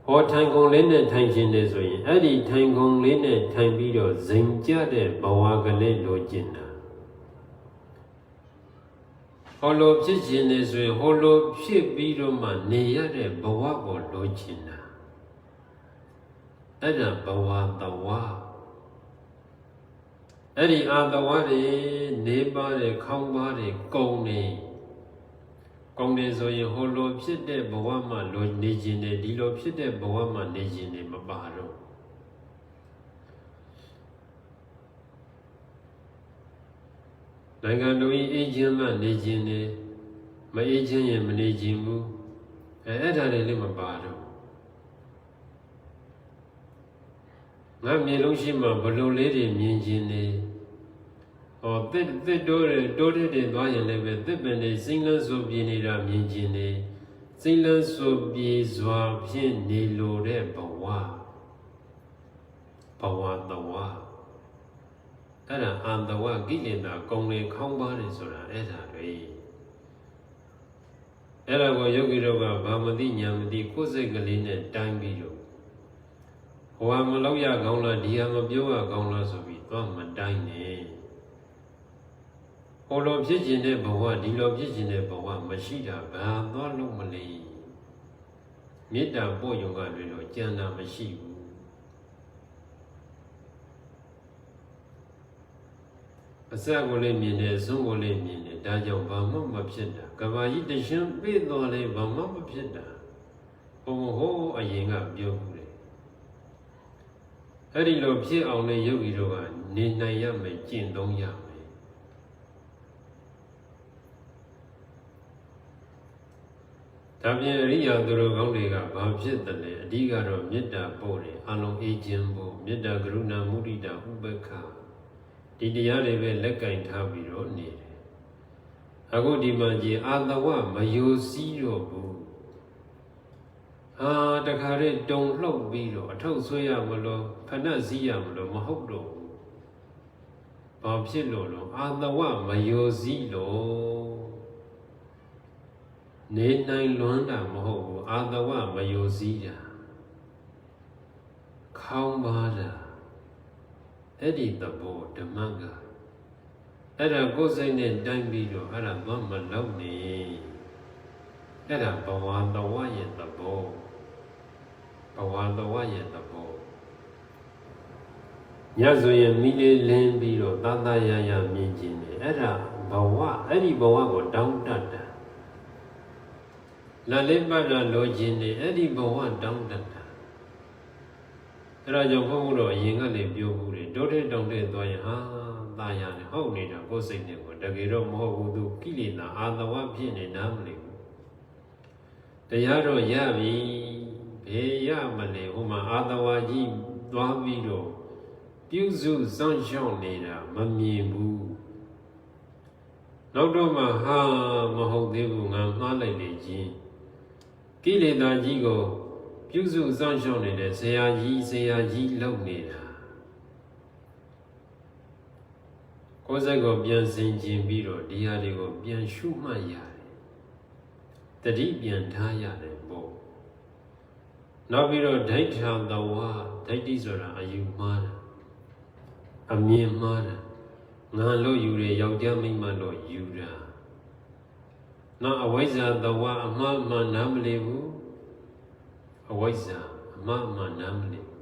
ဟောထိုင်ကုန်လေးနဲ့ထိုင်ရှင်တယ်ဆိုရင်အဲ့ဒီထိုင်ကုန်လေးနဲ့ထိုင်ပြီးတော့ဇင်ကြတဲ့ဘဝကလေးလိုချင်တာဟောလိုဖြစ်ရှင်တယ်ဆိုရင်ဟောလိုဖြစ်ပြီးတော့မှနေရတဲ့ဘဝကိုလိုချင်တာအဲ့ဒါဘဝတဝအဲ့ဒီအာတဝတွေနေပါတယ်ခေါင်းပါတယ်ကုံနေ ကောင်းတယ်ဆိုရင်ဟိုလိုဖြစ်တဲ့ဘဝမှာလိုနေခြင်းနဲ့ဒီလိုဖြစ်တဲ့ဘဝမှာနေခြင်းနဲ့မပါတော့နိုင်ငံတော်ကြီးအေးချမ်းမှနေခြင်းနဲ့မအေးချမ်းရင်မနေခြင်းဘူးအဲ့ဒါတွေလည်းမပါတော့ငါမြေလုံးရှိမှဘလို့လေးတွေမြင်ခြင်းနဲ့တစ်တိုးတဲ့သွားရင်လည်းပဲတစ်ပင်တွေစိမ့်လန်းဆိုပြေနေတာမြင်ခြင်းနဲ့စိမ့်လန်းဆိုပြေစွာဖြစ်နေလိုတဲ့ဘဝတဝအဲ့ဒါအန္တဝကိလေသာကုံတွေခေါင်းပါတယ်ဆိုတာအဲ့ဒါတွေအဲ့ဒါကိုယောဂီတို့ကဘာမသိညာမသိကိုယ်စိတ်ကလေးနဲ့တိုင်းပြီးတော့ဟိုဟာမလောက်ရကောင်းလားဒီဟာမပြောရကောင်းလားဆိုပြီးတော့မတိုင်းနဲ့ဟိုလိုဖြစ်ခြင်းတဲ့ဘဝဒီလိုဖြစ်ခြင်းတဲ့ဘဝမရှိတာဘာသွားလို့မလဲမေတ္တာပို့ယုံကတွေတော့ကြံတာမရှိဘူးအစကိုလည်းမြင်တယ်အဆုံးကိုလည်းမြင်တယ်ဒါကြောင့်ဘာမှမဖြစ်တာကဘာကြီးတရှင်ပြည့်တော်လဲဘာမှမဖြစ်တာဟိုအရင်ကပြောဘူးလေအဲ့ဒီလိုဖြစ်အောင်လေယောဂီတို့ကနေနိုင်ရမယ်ကျင့်သုံးရမယ်ဒါပြင်အရိယာသူတော်ကောင်းတွေကဘာဖြစ်တယ်လဲအဓိကတော့မေတ္တာပို့တယ်အလုံးအေးခြင်းပို့မေတ္တာကရုဏာမုဒိတာဥပေက္ခဒီတရားတွေပဲလက်ကင်ထားပြီးတော့နေတယ်အခုဒီမှာကြည်အာတဝမယိုစီးတော့ဘူးတခါတည်းတုံလှုပ်ပြီးတော့အထုပ်ဆွဲရမလို့ဖဏတ်စည်းရမလို့မဟုတ်တော့ဘူးဘာဖြစ်လို့လဲအာတဝမယိုစီးလို့နေနိုင်လွန်းတာမဟုတ်ဘူးအာတဝမယိုစီးတာခေါင်းပါတာအဲ့ဒီသဘောဓမ္မကအဲ့ဒါကိုယ်စိတ်နဲ့တိုင်းပြီးတော့အဲ့ဒါသွားမလုပ်နေအဲ့ဒါဘဝတဝရဲ့သဘောညဆိုရင်မိလေးလင်းပြီးတော့သာသာရရမြင်ခြင်းနဲ့အဲ့ဒါအဲ့ဒီဘဝကိုတောင်းတတ်တာလာလေးပတ်တာလိုခြင်းနဲ့အဲ့ဒီဘဝတောင်းတတ်တာအဲ့ဒါကြောင့်ဘုန်းတော်အရင်ကလည်းပြောဘူးတယ်တောထဲတောင်ထဲသွားရင်သာရတယ်ဟုတ်နေတာကိုယ်စိတ်နဲ့ကိုတကယ်တော့မဟုတ်ဘူးသူကိလေသာအာတဝဖြစ်နေနားမလည်ဘူးတရားတော့ရပြီဘယ်ရမလဲဟိုမှာအာတဝကြီးသွားပြီးတော့ပြုစုစောင့်ရှောက်နေတာမမြင်ဘူးနောက်တော့မှမဟုတ်သေးဘူးငါမှားလိုက်နေခြင်းကိလေသာကြီးကိုပြုစုစောင့်ရှောက်နေတဲ့ဆရာကြီးလုပ်နေတာကိုယ်စိတ်ကိုပြန်ဆင်ခြင်ပြီးတော့ဒီဟာတွေကိုပြန်ရှုမှတ်ရတယ်တတိပြန်ထားရတယ်ပေါ့နောက်ပြီးတော့ဒိဋ္ဌာတဝဒိဋ္ဌိဆိုတာအယူမှားတာအမြင်မှားတာငါလို့ယူတယ်ယောက်ျားမိန်းမလို့ယူတာနောက်အဝိဇ္ဇာတဝအမှားမှန်နားမလည်ဘူးအဝိဇ္ဇာအမှားမှန်နားမလည်ဘူး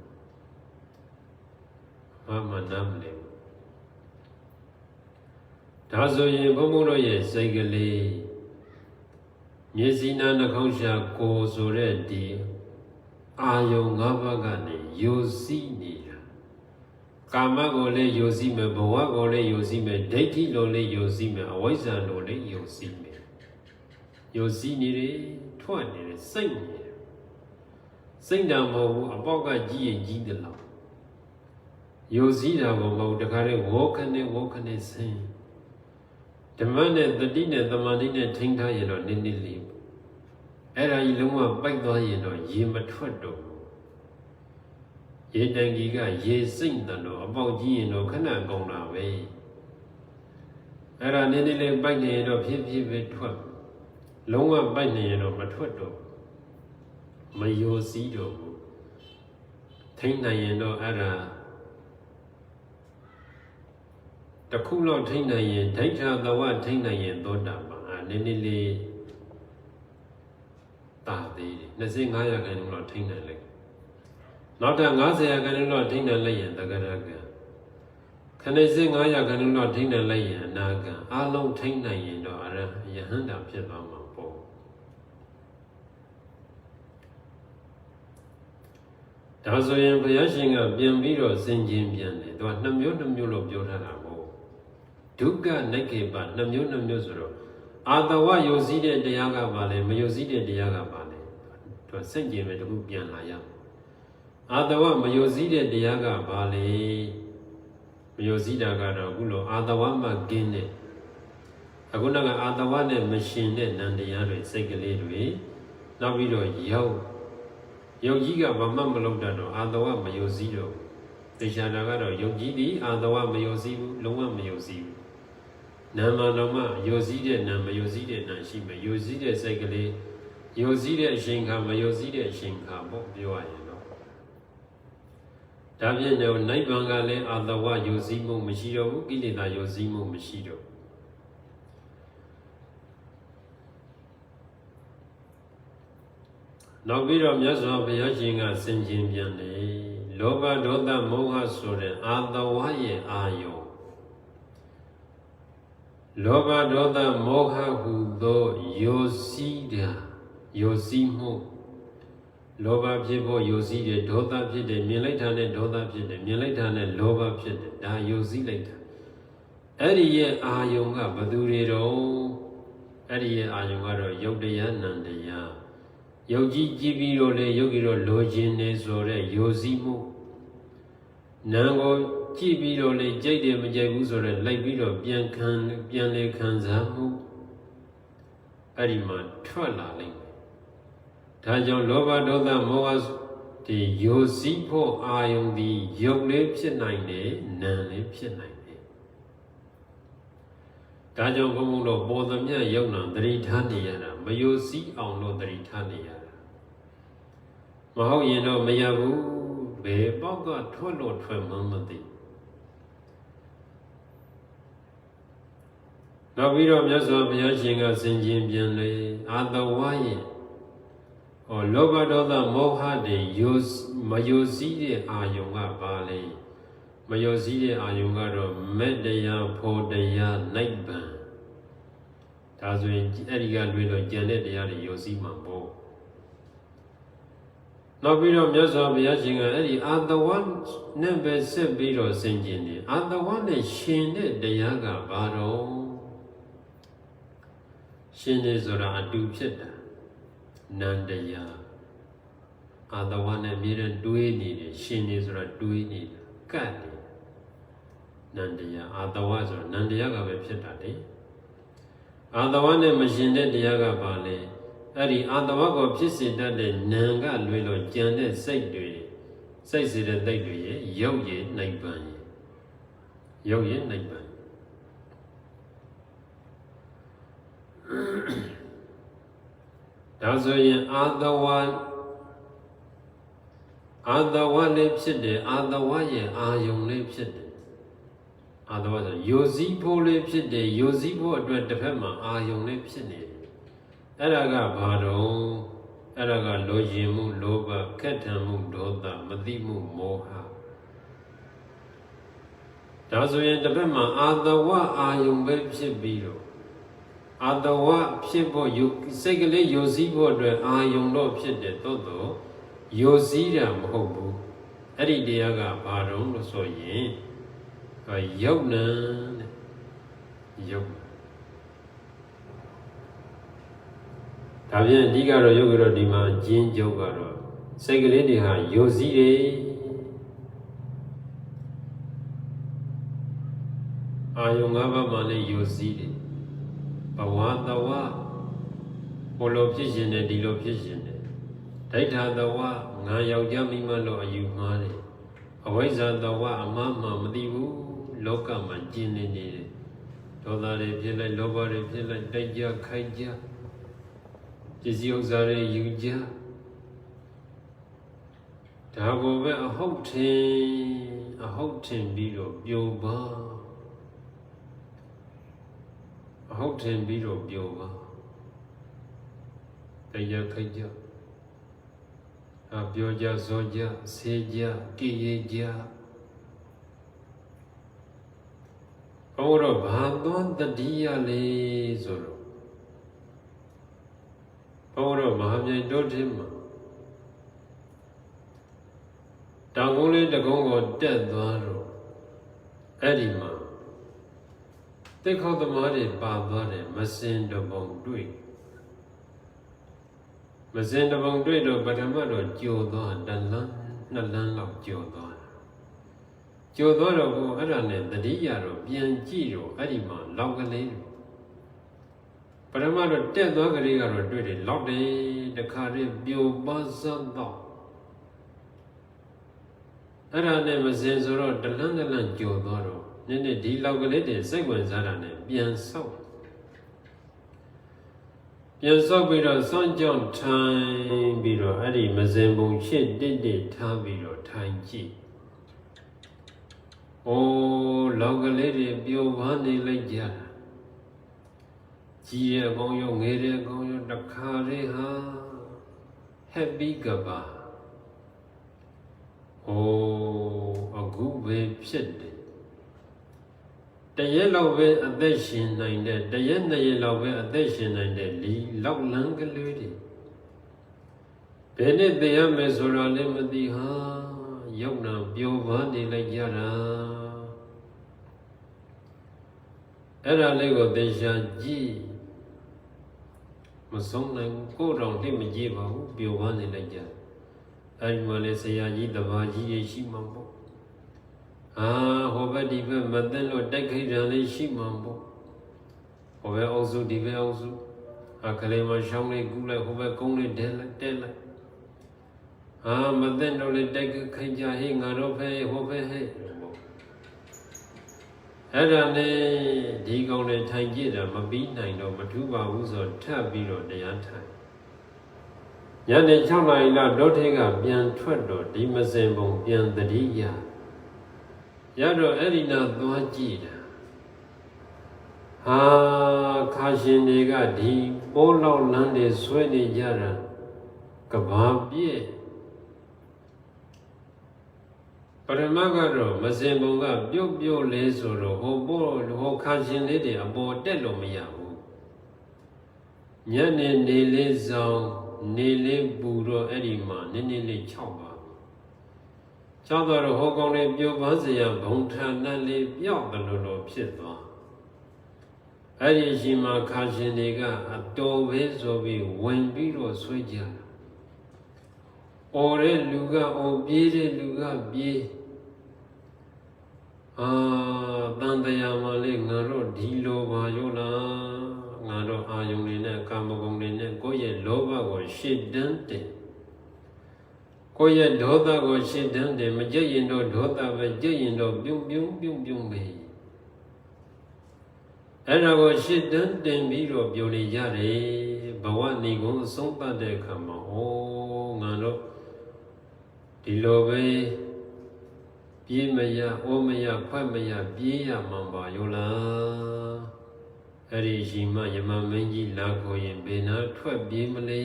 ဒါဆိုရင်ဘုန်းဘုန်းတို့ရဲ့စိတ်ကလေးမျက်စိနားနှာခေါင်းရှာကိုယ်ဆိုတဲ့ဒီအာယုံ၅ပါးကနေယိုစီးနေတာကာမကိုလည်းယိုစီးမယ်ဘဝကိုလည်းယိုစီးမယ်ဒိဋ္ဌိလိုလည်းယိုစီးမယ်အဝိဇ္ဇာလိုလည်းယိုစီးမယ်ယိုစီးနေတယ်ထွက်နေတယ်စိတ်နေတယ်စိတ်တံမဟုတ်ဘူးအပေါက်ကကြီးရင်ကြီးတယ်လို့ယိုစီးတာကိုမဟုတ်တခါတည်းဝေါခနဲ့ဆင်းဓမ္မနဲ့တတိနဲ့သမာဓိနဲ့ထိန်းထားရင်တော့နည်းနည်းလေးအဲ့ဒါကြီးလုံးဝပိုက်သွားရင်တော့ရေမထွက်တော့ဘူးရေတန်ကြီးကရေစိမ့်တယ်လို့အပေါက်ကြီးရင်တော့ခဏကုန်တာပဲအဲ့ဒါနည်းနည်းလေးပိုက်နေရင်တော့ဖြည်းဖြည်းပဲထွက်လုံးဝပိုက်နေရင်တော့မထွက်တော့မယိုစီးတော့ဘူးထိန်းနိုင်ရင်တော့အဲ့ဒါတခုလောက်ထိန်းနိုင်ရင်ဒိဋ္ဌာတဝထိန်းနိုင်ရင်သောတာပန်နည်းနည်းလေးတာသေးတယ်25ရာခိုင်နှုန်းလောက်ထိန်းနိုင်လိုက်နောက်ထပ်50ရာခိုင်နှုန်းလောက်ထိန်းနိုင်လိုက်ရင်သဂရကံ85ရာခိုင်နှုန်းလောက်ထိန်းနိုင်လိုက်ရင်အနာကံအလုံးထိန်းနိုင်ရင်တော့အရဟန္တာဖြစ်သွားမှာပေါ့ ဒါဆိုရင်ဘုရားရှင်ကပြန်ပြီးတော့ဆင်ခြင်ပြန်တယ်သူက2မျိုးလို့ပြောထားတာပေါ့ဒုက္ခနိကေပ2မျိုးဆိုတော့အာတဝယုံစည်းတဲ့တရားကပါလေမယုံစည်းတဲ့တရားကပါလေသူဆင့်ကျင်ပဲတခုပြန်လာရအာတဝမယုံစည်းတဲ့တရားကပါလေမယုံစည်းတာကတော့အခုလိုအာတဝမှကင်းတဲ့အခုကအာတဝနဲ့မရှင်တဲ့နံတရားတွေစိတ်ကလေးတွေနောက်ပြီးတော့ယုတ်ကြီးကဘာမှမလုပ်တတ်တော့အာတဝမယုံစည်းတော့တေချာတာကတော့ယုတ်ကြီးသည်အာတဝမယုံစည်းဘူးလုံးဝမယုံစည်းဘူးနာမတော်မှယုံစည်းတဲ့နာမယုံစည်းတဲ့နာရှိမယ်ယုံစည်းတဲ့စိတ်ကလေးယုံစည်းတဲ့အရှင်ခါမယုံစည်းတဲ့အရှင်ခါပေါ့ပြောရရင်တော့ဒါဖြင့်တော့နိဗ္ဗာန်ကလည်းအာတဝယုံစည်းမှုမရှိတော့ဘူးကိလေသာယုံစည်းမှုမရှိတော့နောက်ပြီးတော့မြတ်စွာဘုရားရှင်ကဆင်ခြင်ပြန်တယ်လောဘဒေါသမောဟဆိုတဲ့အာတဝရဲ့အာယုံလောဘဒေါသမောဟဟုသောယိုစီးတာယိုစီးမှုလောဘဖြစ်ဖို့ယိုစီးတယ်ဒေါသဖြစ်တယ်မြင်လိုက်တာနဲ့ဒေါသဖြစ်တယ်မြင်လိုက်တာနဲ့လောဘဖြစ်တယ်ဒါယိုစီးလိုက်တာအဲ့ဒီရဲ့အာယုံကဘသူတွေတော့အဲ့ဒီရဲ့အာယုံကတော့ယုတ်တရားနံတရားယုတ်ကြီးကြည့်ပြီးတော့လေယုတ်ကြီးတော့လိုချင်နေဆိုတဲ့ယိုစီးမှုနာကိုကြည့်ပြီးတော့လေကြိတ်တယ်မကြိတ်ဘူးဆိုတော့လိုက်ပြီးတော့ပြန်လေခံစားမှုအဲ့ဒီမှာထွက်လာလိမ့်မယ်ဒါကြောင့်လောဘဒေါသမောဟဒီယိုစီးဖို့အာယုံဒီယုတ်လေးဖြစ်နိုင်တယ်နာလေးဖြစ်နိုင်တယ်ဒါကြောင့်ဘုံဘုံတော့ပေါ်သမျှယုံနာသတိထားနေရတာမယိုစီးအောင်လို့သတိထားနေရတာမဟုတ်ရင်တော့မရဘူးဘယ်ပေါက်ကထွက်လို့ထွက်မှမသိနောက်ပြီးတော့မြတ်စွာဘုရားရှင်ကဆင်ခြင်ပြန်လေအာတဝရဲ့လောဘဒေါသမောဟတွေမယိုစီးတဲ့အာယုံကပါလေမယိုစီးတဲ့အာယုံကတော့မေတ္တရားဖို့တရားနိဗ္ဗာန်ဒါဆိုရင်အဲ့ဒီကလွေးတော့ကျန်တဲ့တရားတွေယိုစီးမှာပေါ့နောက်ပြီးတော့မြတ်စွာဘုရားရှင်ကအဲ့ဒီအာတဝနဲ့ပဲဆက်ပြီးတော့ဆင်ခြင်တယ်အာတဝနဲ့ရှင်တဲ့တရားကဘာတော့ရှင်နေဆိုတာအတူဖြစ်တာနန္တရားအာတဝနဲ့မြေတဲ့တွေးနေတယ်ရှင်နေဆိုတာတွေးနေတာကတ်နေနန္တရားအာတဝဆိုတာနန္တရားကပဲဖြစ်တာလေအာတဝနဲ့မရှင်တဲ့တရားကဘာလဲအဲ့ဒီအာတဝကိုဖြစ်စေတတ်တဲ့နာမ်ကလွေလို့ကြံတဲ့စိတ်တွေစိတ်စေတဲ့သိတွေရဲ့ရုပ်ရဲ့နိဗ္ဗာန်ရဲ့ရုပ်ရဲ့နိဗ္ဗာန်ဒါဆိုရင်အာတဝလေးဖြစ်တယ်အာတဝရဲ့အာယုံလေးဖြစ်တယ်အာတဝဆိုယိုစီးဖို့လေးဖြစ်တယ်ယိုစီးဖို့အတွက်တစ်ဖက်မှာအာယုံလေးဖြစ်နေတယ်အဲ့ဒါကဘာတော့အဲ့ဒါကလိုချင်မှုလောဘခက်ထန်မှုဒေါသမသိမှုမောဟဒါဆိုရင်တစ်ဖက်မှာအာတဝအာယုံပဲဖြစ်ပြီးတော့အာတဝဖြစ်ဖို့စိတ်ကလေးယိုစီးဖို့အတွက်အာယုံတော့ဖြစ်တယ်သို့တော့ယိုစီးတာမဟုတ်ဘူးအဲ့ဒီတရားကဘာတော့လို့ဆိုရင်ယုတ်နံတဲ့ယုတ်ဒါဖြင့်အဓိကတော့ယုတ်ကတော့ဒီမှာကျင်းကျုပ်ကတော့စိတ်ကလေးတွေဟာယိုစီးတယ်အာယုံ၅ပါးမှလည်းယိုစီးတယ်ဘဝတဝဘလိုဖြစ်ရှင်တယ်ဒီလိုဖြစ်ရှင်တယ်ဒိဋ္ဌာတဝငါယောက်ျားမိန်းမလို့အယူမှားတယ်အဝိဇ္ဇာတဝအမှားမှမသိဘူးလောကမှာကျင်းနေတယ်ဒေါသတွေဖြစ်လိုက်လောဘတွေဖြစ်လိုက်တိုက်ကြခိုက်ကြပစ္စည်းဥစ္စာတွေယူကြဒါကိုပဲအဟုတ်ထင်ပြီးတော့ပျော်ပါအဟုတ်ထင်ပြီးတော့ပျော်ပါတရားခိုက်ကြပြောကြဇောကြဆေးကြကိရိကြဘုရားဘာသောတတိယလေးဆိုတော့ဘုရားမဟာမြိုင်တို့တင်မှာ တောင်ကုန်းလေးတကုန်းကိုတက်သွားတော့အဲ့ဒီမှာတိတ်ခေါက်သမားတွေပါသွားတယ်မစင်တပုံတွေ့မစင်တပုံတွေ့တော့ပထမတော့ကြော်သွားတလန်းနှစ်လန်းလောက်ကြော်သွားကြော်သွားတော့ကိုအဲ့ဒါနဲ့တတိယတော့ပြန်ကြည့်တော့အဲ့ဒီမှာလောက်ကလေးပထမတော့တက်သွားကလေးကတော့တွေ့တယ်လောက်တယ်တခါတည်းပြိုပါစတော့အဲ့ဒါနဲ့မစင်ဆိုတော့တလန်းတလန်းကြော်သွားတော့နည်းနည်းဒီလောက်ကလေးတွေစိတ်ဝင်စားတာနဲ့ပြန်ဆောက်ပြီးတော့စွန့်ကြောင့်ထိုင်ပြီးတော့အဲ့ဒီမစင်ပုံရှစ်တစ်ထားပြီးတော့ထိုင်ကြည့်အိုးလောက်ကလေးတွေပျော်ပါနေလိုက်ကြတာကြီးရဲ့ကောင်းရောငယ်တဲ့ကောင်းရောတခါလေးဟာ happy ကပါအိုးအခုပဲဖြစ်တယ်တရက်လောက်ပဲအသက်ရှင်နိုင်တဲ့တရက်နှစ်ရက်လောက်ပဲအသက်ရှင်နိုင်တဲ့လီလောက်လန်းကလေးတွေဘယ်နဲ့သိရမယ်ဆိုတော့လည်းမသိဟာရောက်နာပျော်ပါနေလိုက်ကြတာအဲ့ဒါလေးကိုသေချာကြည့်မဆုံးနိုင်ဘူးကိုယ်တော်သိမကြည့်ပါဘူးပျော်ပါနေလိုက်ကြအဲ့ဒီမှာလေဆရာကြီးတပါးကြီးရရှိမှာပေါ့ဟိုဘက်ဒီဘက်မသိလို့တိုက်ခိုက်တယ်လေးရှိမှာပေါ့ဟိုဘက်အုပ်စုဒီဘက်အုပ်စုကလေးမရှောင်းလေးကူးလိုက်ဟိုဘက်ကုန်းလေးတဲလိုက်မသိတော့လေတိုက်ခိုက်ကြဟေးငါတို့ဖဲဟိုဘက်ဟဲ့အဲ့ဒါနဲ့ဒီကောင်လေးထိုင်ကြည့်တာမပြီးနိုင်တော့မထူးပါဘူးဆိုထပ်ပြီးတော့တရားထိုင်ညနေ6 နာရီလောက်ဒုထေကပြန်ထွက်တော့ဒီမစင်ပုံပြန်တတိယရတော့အဲ့ဒီနာသွားကြည့်တာခါရှင်တွေကဒီပိုးလောက်လန်းတွေဆွဲနေကြတာကဘာပြည့်ပရမကတော့မစင်ပုံကပြုတ်လေးဆိုတော့ဟိုခါရှင်လေးတွေအပေါ်တက်လို့မရဘူးညနေနေလေးဆောင်နေလေးပူတော့အဲ့ဒီမှာနည်းနည်းလေး၆ပါ၆တော့ဟိုကောင်လေးပြုတ်ပန်းစရာဘုံဌာနလေးပြောက်တယ်လို့ဖြစ်သွားအဲ့ဒီရှိမှခါရှင်တွေကအတော်ပဲဆိုပြီးဝင်ပြီးတော့ဆွဲကြတာအော်တဲ့လူကအော်ပြေးတဲ့လူကပြေးတန်တရားမှလေးငါတို့ဒီလိုပါရောလားငါတို့အာယုန်တွေနဲ့ကာမဂုဏ်တွေနဲ့ကိုယ့်ရဲ့လောဘကိုရှေ့တန်းတင်ကိုယ့်ရဲ့ဒေါသကိုရှေ့တန်းတင်မကြည့်ရင်တော့ဒေါသပဲကြည့်ရင်တော့ပြုံပဲအဲ့ဒါကိုရှေ့တန်းတင်ပြီးတော့ပြောနေကြတယ်ဘဝနေကုန်အဆုံးသတ်တဲ့အခါမှာငါတို့ဒီလိုပဲပြေးမရအိုးမရဖွက်မရပြေးရမှာပါရောလားအဲ့ဒီရှိမှယမမင်းကြီးလာခေါ်ရင်ဘယ်နာထွက်ပြေးမလဲ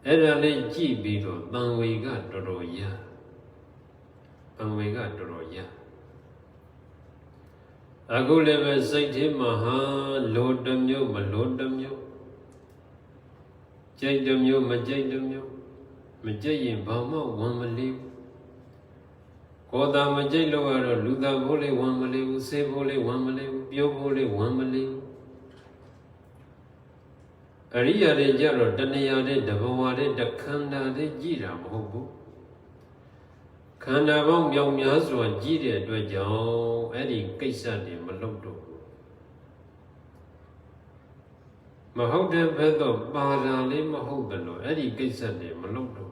အဲ့ဒါလေးကြည့်ပြီးတော့တန်ဝေကတော်တော်ရအခုလည်းပဲစိတ်ထဲမှာလိုတစ်မျိုးမလိုတစ်မျိုးကြိုက်တစ်မျိုးမကြိုက်တစ်မျိုးမကြိုက်ရင်ဘာမှဝန်မလေးဘူးကိုယ်သာမကြိတ်လို့ကတော့လူသားဖို့လေးဝန်မလေးဘူးဆေးဖို့လေးဝန်မလေးဘူးပြုတ်ဖို့လေးဝန်မလေးဘူးအရိယာတွေကြတော့တဏှာတွေတဘဝတွေတခန္ဓာတွေကြည်တာမဟုတ်ဘူးခန္ဓာပေါင်းမြောက်များစွာကြည်တဲ့အတွက်ကြောင့်အဲ့ဒီကိစ္စတွေမလုပ်တော့ဘူးမဟုတ်တဲ့ဘက်တော့ပါတာလေးမဟုတ်တယ်လို့အဲ့ဒီကိစ္စတွေမလုပ်တော့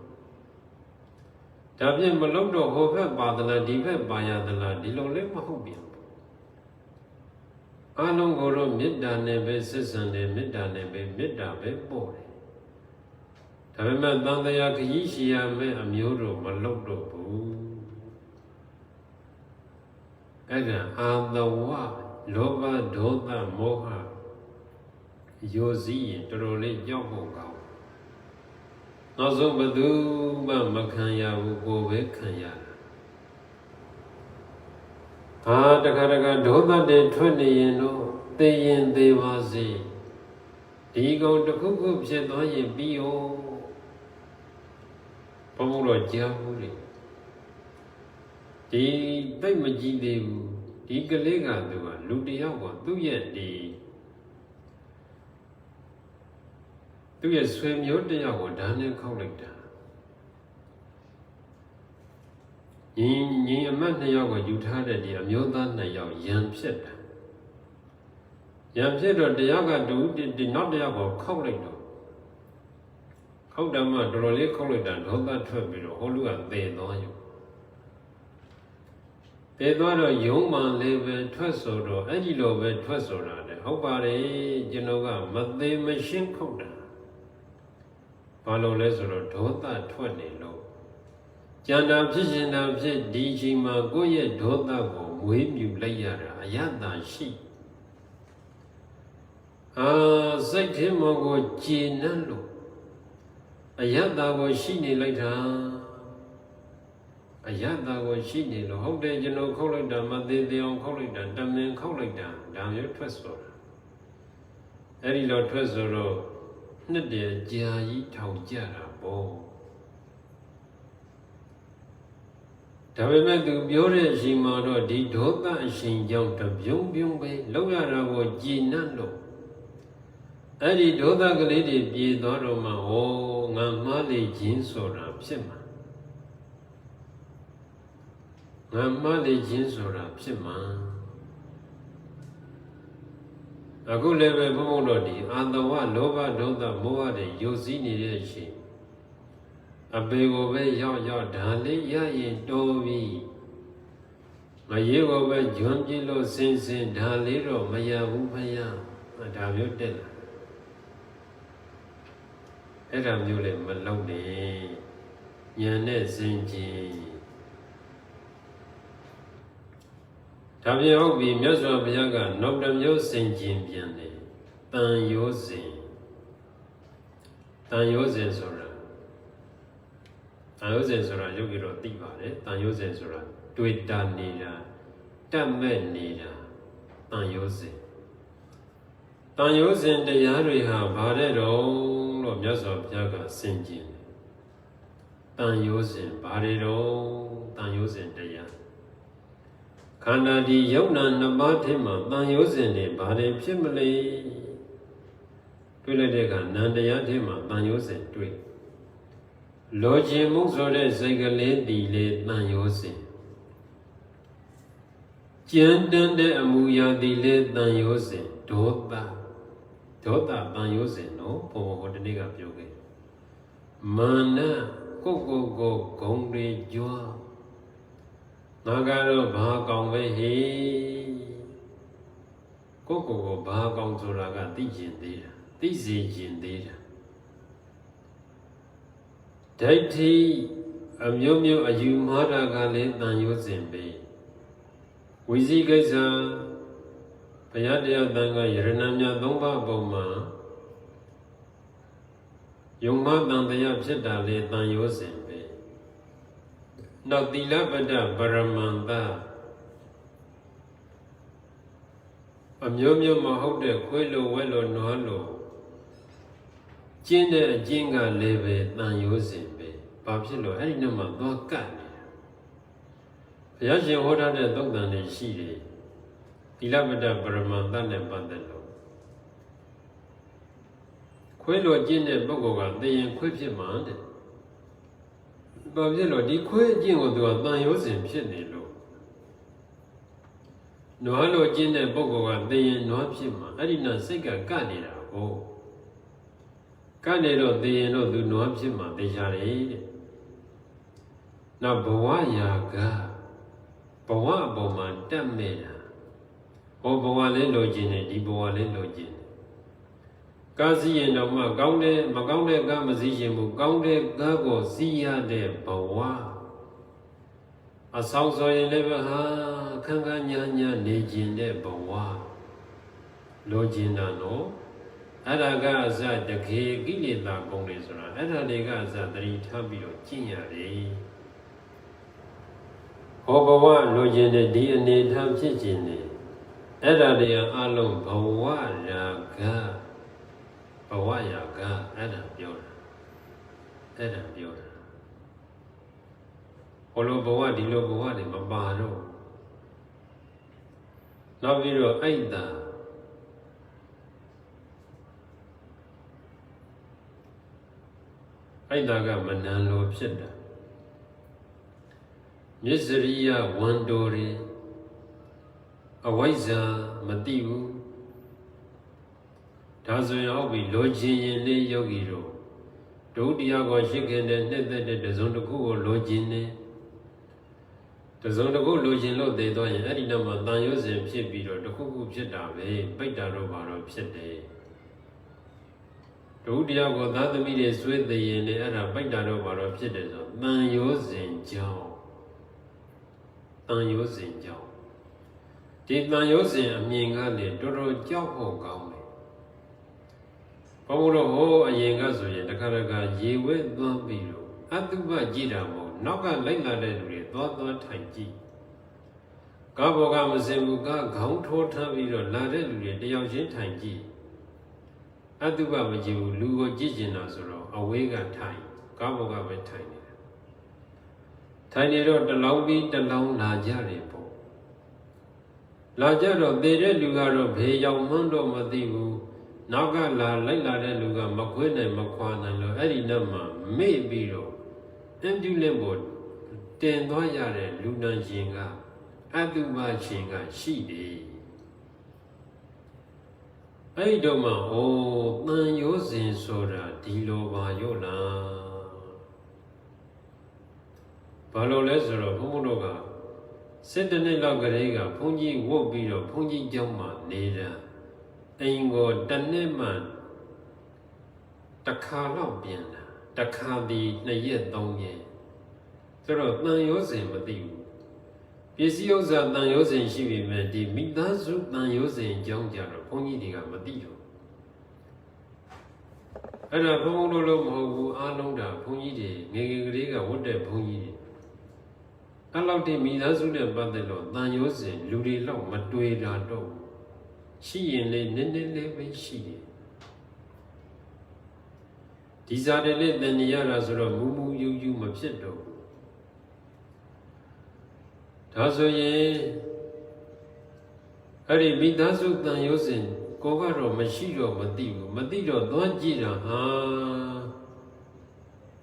ဒါဖြင့်မလုပ်တော့ဟိုဘက်ပါသလားဒီဘက်ပါရသလားဒီလိုလည်းမဟုတ်ပြန်ဘူးအလုံးကိုတော့မေတ္တာနဲ့ပဲဆက်ဆံတယ်မေတ္တာနဲ့ပဲမေတ္တာပဲပို့တယ်ဒါပေမဲ့တန်တရားခရီးရှိရမယ့်အမျိုးတော့မလုပ်တော့ဘူးအဲ့ဒါအာသဝလောဘဒေါသမောဟယောစည်းရင်တော်တော်လေးကြောက်ဖို့ကောင်းနောက်ဆုံးဘယ်သူမှမခံရဘူးကိုယ်ပဲခံရတာတခါဒေါသတွေထွက်နေရင်တော့သိရင်သိပါစေဒီကောင်တစ်ခုဖြစ်သွားရင်ပြီးရောဘုံတော့ကြားဘူးလေ Di tay mà chỉ đi đi cái lễ cả tụi à lúc đi học còn tụi vậy đi xuôi nhớ đi học còn đàn nên không được đàn nhìn mà này học còn dù thà để đi nhớ đàn này học yam xếp rồi đi học cả đủ đi nói đi học còn không được đâu không đàn mà đồ lấy không được đàn không đàn thuê bị rồi họ lúc ăn tệ đó rồi tệ đó rồi dùng mà lấy về thuê số rồi anh đi lo về thuê số ra đấy học bài đấy cho nó cả mất tệ mà xin không đàn bà lo lấy số rồi đồ ta thuê này lo chẳng nào xin nào đi chỉ mà có gì đồ ta có mấy miu lấy ra à ta xí sách thế mà có chi năng lo ta có xí này lấy ra ta có xí này lo học để cho nó không lấy đàn mà để ông không lấy đàn đam nên không lấy đàn yếu thuê số ấy đi lo thuê số rồi nó để gia ý thầu gia là bố đặc biệt là từ biểu hiện gì mà rồi đi đốt ta sinh dòng tập dùng về lâu ra là vô chi năng lo ấy đi đốt ta cái này thì bị đó rồi mà ngàn má lấy chín số ra biết mà ngàn má lấy chín số ra biết màအခုလည်းပဲဘုံဘုံတော်ဒီအာတဝလောဘဒေါသမောဟတွေယုတ်စည်းနေတဲ့အချိန်အပေကိုပဲရောက်ဒါလေးရရင်တော်ပြီမရေကိုပဲဂျွန်ပြလို့စင်ဒါလေးတော့မရဘူးဖယားဒါမျိုးတက်လာအဲ့ဒါမျိုးလည်းမလုံးနဲ့ဉာဏ်နဲ့စင်ကြင်ဒါပြန်ဟုတ်ပြီမြတ်စွာဘုရားကနောက်တစ်မျိုးစင်ကျင်ပြန်တယ်တန်ရောစဉ်ဆိုတာယောဂီတော့သိပါတယ်တန်ရောစဉ်ဆိုတာတွေ့တာနေတာတတ်မဲ့နေတာတန်ရောစဉ်တရားတွေဟာဘာတဲ့တော့လို့မြတ်စွာဘုရားကစင်ကျင်တယ်တန်ရောစဉ်ဘာတွေတော့တန်ရောစဉ်တရားခန္ဓာဒီယုံနာနှစ်ပါးထဲမှာတန်ရောစဉ်တွေဘာတွေဖြစ်မလဲတွေ့လိုက်တဲ့အခါနန္တရားထဲမှာတန်ရောစဉ်တွေ့လောချင်မှုဆိုတဲ့စိတ်ကလေးတည်လေတန်ရောစဉ်ကျန်တန်တဲ့အမူအရာတည်လေတန်ရောစဉ်ဒေါသတန်ရောစဉ်နော်ဘုံဟောတနေ့ကပြောခဲ့မာနကိုဂုံတွေကြွားငါကတော့ဘာကောင်ပဲဟေးကိုဘာကောင်ဆိုတာကသိကျင်သေးတာသိစေကျင်သေးတာဒိဋ္ဌိအမျိုးမျိုးအယူမှားတာကလည်းတန်ရောစဉ်ပဲဝိဇိကိစ္စဘုရားတရားတန်ခါယရဏမြတ်၃ပါးပုံမှာယုံမှတန်တရားဖြစ်တာလေတန်ရောစဉ်ပဲနောက်သီလပတ္တပရမန္တအမျိုးမျိုးမဟုတ်တဲ့ခွေးလိုဝဲလိုနွားလိုကျင့်တဲ့အကျင့်ကလည်းပဲတန်ရောစဉ်ပဲဘာဖြစ်လို့အဲ့ဒီနောက်မှာသွားကတ်နေတာဘုရားရှင်ဟောထားတဲ့သုတ်တန်တွေရှိတယ်သီလပတ္တပရမန္တနဲ့ပတ်သက်လို့ခွေးလိုကျင့်တဲ့ပုဂ္ဂိုလ်ကသိရင်ခွေးဖြစ်မှာတဲ့ဘာဖြစ်လို့ဒီခွေးအကျင့်ကိုသူကတန်ရောစဉ်ဖြစ်နေလို့နွားလိုကျင့်တဲ့ပုဂ္ဂိုလ်ကသိရင်နွားဖြစ်မှာအဲ့ဒီနောက်စိတ်ကကနေတာကိုကနေတော့သိရင်တော့သူနွားဖြစ်မှာသိကြတယ်တဲ့နောက်ဘဝရာဂဘဝအပေါ်မှာတက်မဲ့တာဘဝလေးလိုချင်တယ်ဒီဘဝလေးလိုချင်တယ်ကားစီရင်တော့မှကောင်းတယ်မကောင်းတဲ့ကားမစီရင်ဘူးကောင်းတဲ့ကားကိုစီးရတဲ့ဘဝအဆောင်ဆိုရင်လည်းဟာခန်းညာနေကျင်တဲ့ဘဝလိုချင်တာနော်အဲ့ဒါကအစတခေကိလေသာကုန်တယ်ဆိုတာအဲ့ဒါတွေကအစသတိထားပြီးတော့ကျင့်ရတယ်ဘဝလိုချင်တဲ့ဒီအနေထားဖြစ်ခြင်းနဲ့အဲ့ဒါတွေအလုံးဘဝရာဂအဲ့ဒါပြောတာ ဟောလိုဘဝဒီလိုဘဝတွေမပါတော့နောက်ပြီးတော့အိုက်တာကမနန်လိုဖြစ်တာမြစ္စရိယဝန်တော်ရီအဝိဇ္ဇာမသိဘူးဒါဆိုရင်ဟုတ်ပြီလိုချင်ရင်လေးယောဂီတို့ဒုတိယကိုရှိခင်တဲ့နှစ်သက်တဲ့တစုံတစ်ခုကိုလိုချင်နေတစုံတစ်ခုလိုချင်လို့တည်သွားရင်အဲ့ဒီနောက်မှာတန်ရုပ်စဉ်ဖြစ်ပြီးတော့တစ်ခုခုဖြစ်တာပဲပိတ်တာတော့ဘာတော့ဖြစ်တယ်ဒုတိယကိုသာသမီတွေဆွေးသိရင်လည်းအဲ့ဒါပိတ်တာတော့ဘာတော့ဖြစ်တယ်ဆိုတန်ရုပ်စဉ်ကြောင့်ဒီတန်ရုပ်စဉ်အမြင်ကလည်းတော်တော်ကြောက်ဖို့ကောင်းတယ်ဘုံတော့ဟိုအရင်ကဆိုရင်တခါတခါရေဝဲသွားပြီးတော့အတုပကြည့်တာမဟုတ်နောက်ကလိုက်လာတဲ့လူတွေသွားထိုင်ကြည့်ကားဘောကမစင်ဘူးကခေါင်းထိုးထားပြီးတော့လာတဲ့လူတွေတယောက်ချင်းထိုင်ကြည့်အတုပမကြည့်ဘူးလူကိုကြည့်ကျင်တာဆိုတော့အဝေးကထိုင်ကားဘောကပဲထိုင်နေတာထိုင်နေတော့တလောင်းပြီးတလောင်းလာကြတယ်ပေါ့လာကြတော့သေတဲ့လူကတော့ဘေးရောက်မှန်းတော့မသိဘူးနောက်ကလိုက်လာတဲ့လူကမခွေးနိုင်မခွာနိုင်လို့အဲ့ဒီနောက်မှာမေ့ပြီးတော့အမ်ကျူလင့်ပေါ်တင်သွားရတဲ့လူနာရှင်ကအတုပရှင်ကရှိတယ်အဲ့ဒီတော့မှတန်ရိုးစဉ်ဆိုတာဒီလိုပါရောလားဘာလို့လဲဆိုတော့ဘုန်းတို့က7 နှစ်လောက်ကလေးကဘုန်းကြီးဝတ်ပြီးတော့ဘုန်းကြီးကျောင်းမှာနေတာအိမ်ကိုတစ်နှစ်မှတစ်ခါတော့ပြန်လာတစ်ခါဒီ2 ရက် 3 ရက်ဆိုတော့တန်ရိုးစဉ်မသိဘူးပစ္စည်းဥစ္စာတန်ရိုးစဉ်ရှိပြီမဲ့ဒီမိသားစုတန်ရိုးစဉ်အကြောင်းကြတော့ဘုန်းကြီးတွေကမသိတော့အဲ့ဒါဘုန်းတို့လို့မဟုတ်ဘူးအားလုံးတာဘုန်းကြီးတွေငယ်ငယ်ကလေးကဝတ်တဲ့ဘုန်းကြီးတွေအဲ့လောက်တည်းမိသားစုနဲ့ပတ်သက်လို့တန်ရိုးစဉ်လူတွေလောက်မတွေ့တာတော့ရှိရင်လည်းနည်းနည်းလေးပဲရှိတယ်ဒီစားတယ်လေတန်ရတာဆိုတော့မူမူယူယူမဖြစ်တော့ဘူးဒါဆိုရင်အဲ့ဒီမိသားစုတန်ရုပ်စဉ်ကိုကတော့မရှိတော့မသိဘူးမသိတော့သွားကြည့်တာဟာ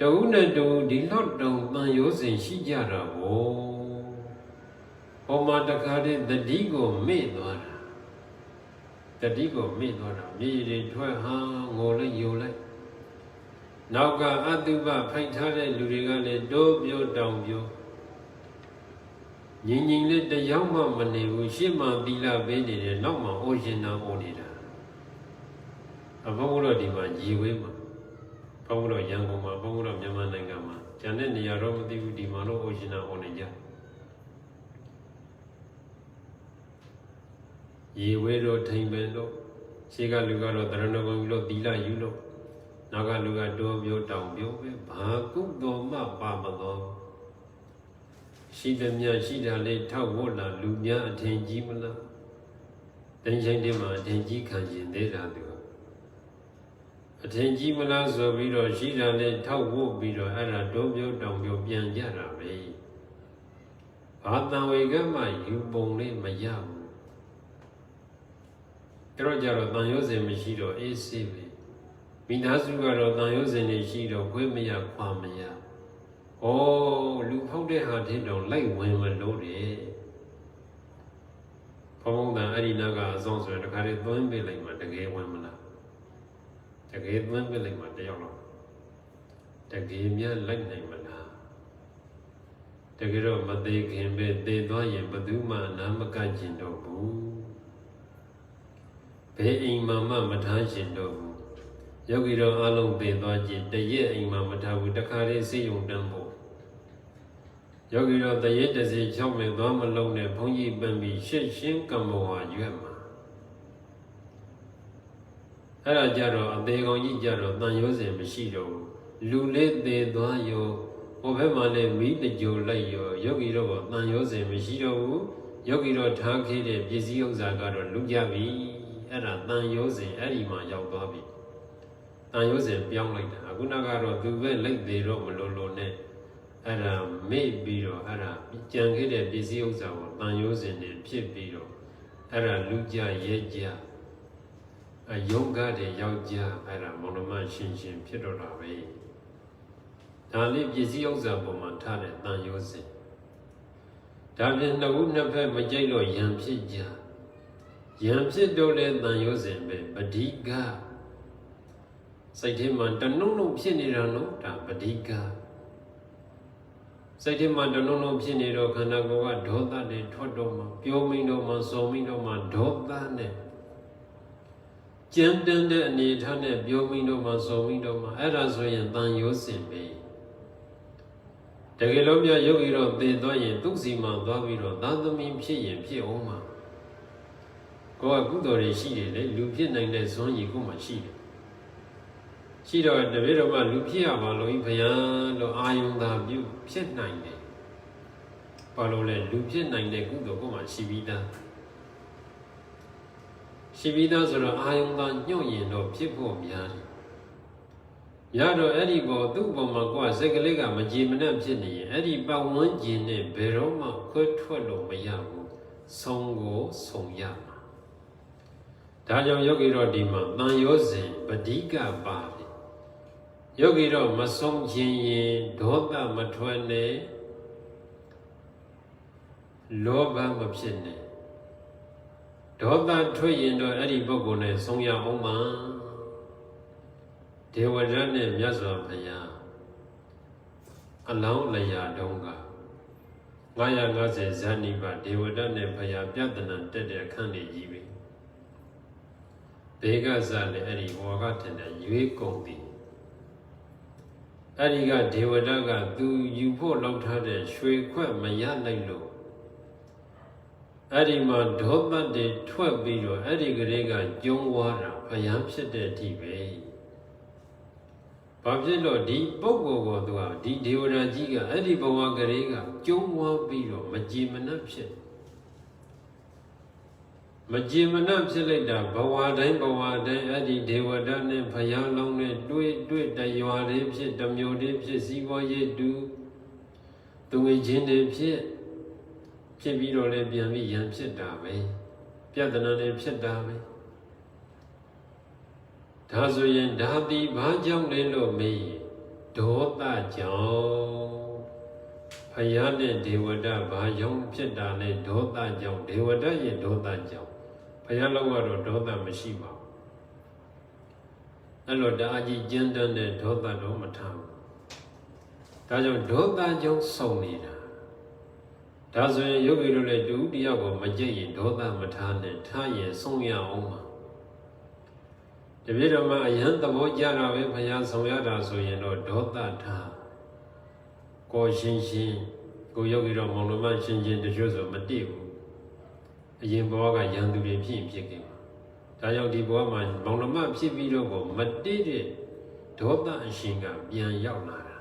တဝုနဲ့တဝုဒီလောက်တုံတန်ရုပ်စဉ်ရှိကြတာဗောဟောမှာတခါတည်းတတိကိုမေ့သွားတာမြေတွေထွက်ဟာငိုလိုက်ယိုလိုက်နောက်ကအတုပဖိုက်ထားတဲ့လူတွေကလည်းတိုးပြောတောင်ပြောငြိမ်လေးတယောက်မှမနေဘူးရှေ့မှာသီလပေးနေတယ်နောက်မှာအိုရှင်နာအိုနေတာဘုန်းတော်ဒီမှာရေဝေးမှာဘုန်းတော်ရန်ကုန်မှာဘုန်းတော်မြန်မာနိုင်ငံမှာကျန်တဲ့နေရာတော့မသိဘူးဒီမှာတော့အိုရှင်နာအိုနေကြရေဝဲတော့ထိန်ပင်တော့ရှေ့ကလူကတော့တရဏဂုံယူလို့သီလယူလို့နောက်ကလူကတိုးပြောတောင်ပြောပဲဘာကုသိုလ်မှပါမသောရှိသည်များရှိတာလေးထောက်ဝတ်လာလူများအထင်ကြီးမလားတိုင်းဆိုင်တွေမှာအထင်ကြီးခံရင်သေးတာသူအထင်ကြီးမလားဆိုပြီးတော့ရှိတာလေးထောက်ဝတ်ပြီးတော့အဲ့ဒါတိုးပြောတောင်ပြောပြန်ကြတာပဲဘာတန်ဝေကမှယူပုံလေးမရဘူးအဲ့တော့ကြတော့တန်ရုပ်စဉ်မရှိတော့အေးဆေးပဲမိသားစုကတော့တန်ရုပ်စဉ်တွေရှိတော့ခွေးမရခွာမရလူဖောက်တဲ့ဟာထင်းတော့လိုက်ဝင်မလို့တယ်ဘုံဘုံတန်အဲ့ဒီနောက်ကအဆောင်ဆိုရင်တခါတည်းသွင်းပေးလိုက်မှတကယ်ဝင်မလားတကယ်သွင်းပေးလိုက်မှတယောက်တော့တကယ်များလိုက်နိုင်မလားတကယ်တော့မသေးခင်ပဲသေသွားရင်ဘယ်သူမှနားမကကျင်တော့ဘူးဘယ်အိမ်မှာမှမထားကျင်တော့ဘူးယောဂီတော်အလုံးသေသွားခြင်းတရက်အိမ်မှာမထားဘူးတခါတည်းစေယုံတန်းဖို့ယောဂီတော်တရက်တစ်စီ6မိနစ်သွားမလုံးနဲ့ဘုန်းကြီးပန်းပြီးရှင်းရှင်းကမ္ဘောဟာရွက်မှာအဲ့ဒါကြတော့အသေးကောင်ကြီးကြတော့တန်ရိုးစင်မရှိတော့ဘူးလူလေးသေးသွားရောဟိုဘက်မှာလည်းမိတကြိုလိုက်ရောယောဂီတော်ကတန်ရိုးစင်မရှိတော့ဘူးယောဂီတော်ထားခဲ့တဲ့ပစ္စည်းဥစ္စာကတော့လူကြပြီအဲ့ဒါတန်ရိုးစင်အဲ့ဒီမှာရောက်သွားပြီတန်ရိုးစင်ပြောင်းလိုက်တာအခုနကတော့သူပဲလိုက်သေးတော့မလို့လို့နဲ့ အဲ့ဒါမေ့ပြီးတော့အဲ့ဒါကြံခဲ့တဲ့ပစ္စည်းဥစ္စာကိုတန်ရိုးစင်တွေဖြစ်ပြီးတော့အဲ့ဒါလူကြရဲကြယုံကတဲ့ယောက်ျားအဲ့ဒါမောင်နှမရှင်ဖြစ်တော့တာပဲဒါလေးပစ္စည်းဥစ္စာပေါ်မှာထားတဲ့တန်ရိုးစင်ဒါပြင်နှစ်ဦးနှစ်ဖက်မကြိုက်တော့ယံဖြစ်ကြယံဖြစ်တော့လဲတန်ရိုးစင်ပဲပဋိကစိတ်ထဲမှာတနှုံနှုံဖြစ်နေတာနော်ဒါပဋိကစိတ်ထဲမှာတနှုံနှုံဖြစ်နေတော့ခန္ဓာကိုယ်ကဒေါသတွေထွက်တော့မှပြောမိန်တော့မှစော်မိန်တော့မှဒေါသနဲ့ကြမ်းတမ်းတဲ့အနေထားနဲ့ပြောမိန်တော့မှစော်မိန်တော့မှအဲ့ဒါဆိုရင်တန်ရိုးစင်ပဲတကယ်လို့မြတ်ယောဂီတော့သေသွားရင်သူ့စီမှာသွားပြီးတော့သာသမီဖြစ်ရင်ဖြစ်အောင်မှာကိုယ်ကကုသိုလ်တွေရှိတယ်လေလူဖြစ်နိုင်တဲ့ဇွန်ကြီးကိုမှရှိတယ်ရှိတော့တပည့်တော်ကလူဖြစ်ရပါလို့ဘုရားလို့အာယုံသာပြုဖြစ်နိုင်တယ်ဘာလို့လဲလူဖြစ်နိုင်တဲ့ကုသိုလ်ကိုမှရှိပြီးသားဆိုတော့အာယုံသာညှို့ရင်တော့ဖြစ်ဖို့များတယ်ရတော့အဲ့ဒီပေါ်သူ့ပေါ်မှာကိုယ်စိတ်ကလေးကမကြည်မနှံ့ဖြစ်နေရင်အဲ့ဒီပတ်ဝန်းကျင်နဲ့ဘယ်တော့မှခွဲထွက်လို့မရဘူးဆုံးကိုဆုံးရမှာဒါကြောင့်ယောဂီတော်ဒီမှာတန်ရောစဉ်ပဋိကပါတယ်ယောဂီတော်မဆုံးခြင်းရင်ဒေါသမထွက်နဲ့လောဘမဖြစ်နဲ့ဒေါသထွက်ရင်တော့အဲ့ဒီပုဂ္ဂိုလ်နဲ့ဆုံးရအောင်မှာဒေဝရတ်နဲ့မြတ်စွာဘုရားအလောင်းလျာတုံးက950ဇန်နိဗ္ဗာန်ဒေဝရတ်နဲ့ဘုရားပြဿနာတက်တဲ့အခန်းလေးကြီးပဲဘေကဇလည်းအဲ့ဒီဝါကထင်တဲ့ရွေးကုန်သည်အဲ့ဒီကဒေဝရတ်ကသူယူဖို့လောက်ထားတဲ့ရွှေခွက်မရလိုက်လို့အဲ့ဒီမှာဒေါသတွေထွက်ပြီးတော့အဲ့ဒီကလေးကကျုံးသွားတာဘုရားဖြစ်တဲ့အထိပဲဘာဖြစ်လို့ဒီပုဂ္ဂိုလ်ကိုသူကဒီဒေဝရကြီးကအဲ့ဒီဘဝကလေးကကျုံးသွားပြီးတော့မကြည်မနှံ့ဖြစ်လိုက်တာဘဝတိုင်းအဲ့ဒီဒေဝရနဲ့ဘုရားလောင်းနဲ့တွေ့တရွာလေးဖြစ်တမျိုးလေးဖြစ်စီးပွားရေးတူသူငယ်ချင်းတွေဖြစ်ပြီးတော့လည်းပြန်ပြီးရန်ဖြစ်တာပဲပြဿနာတွေဖြစ်တာပဲဒါဆိုရင်ဒါတိဘာကြောင့်လဲလို့မေးရင်ဒေါသကြောင့်ဘုရားနဲ့ဒေဝဒဘာကြောင့်ဖြစ်တာလဲဒေါသကြောင့်ဒေဝဒရဲ့ဒေါသကြောင့်ဘုရားလောက်ကတော့ဒေါသမရှိပါဘူးအဲ့လိုတအားကြီးကျဉ်းတတ်တဲ့ဒေါသတော့မထားဘူးဒါကြောင့်ဒေါသကြောင့်ဆုံးနေတာဒါဆိုရင်ယောဂီတို့လည်းတူတယောက်ကိုမကြိတ်ရင်ဒေါသမထားနဲ့ထားရင်ဆုံးရအောင်ပါတပည့်တော်မှာအယံသဘောကြတာပဲဘုရားဆောင်ရတာဆိုရင်တော့ဒေါသထားကိုရှင်းကိုယောဂီတော်မောင်နှမရှင်းတချို့ဆိုမတိဘူးအရင်ဘဝကယံသူတွေဖြစ်ခဲ့မှာဒါကြောင့်ဒီဘဝမှာမောင်နှမဖြစ်ပြီးတော့ကိုမတိတဲ့ဒေါသအရှင်ကပြန်ရောက်လာတာ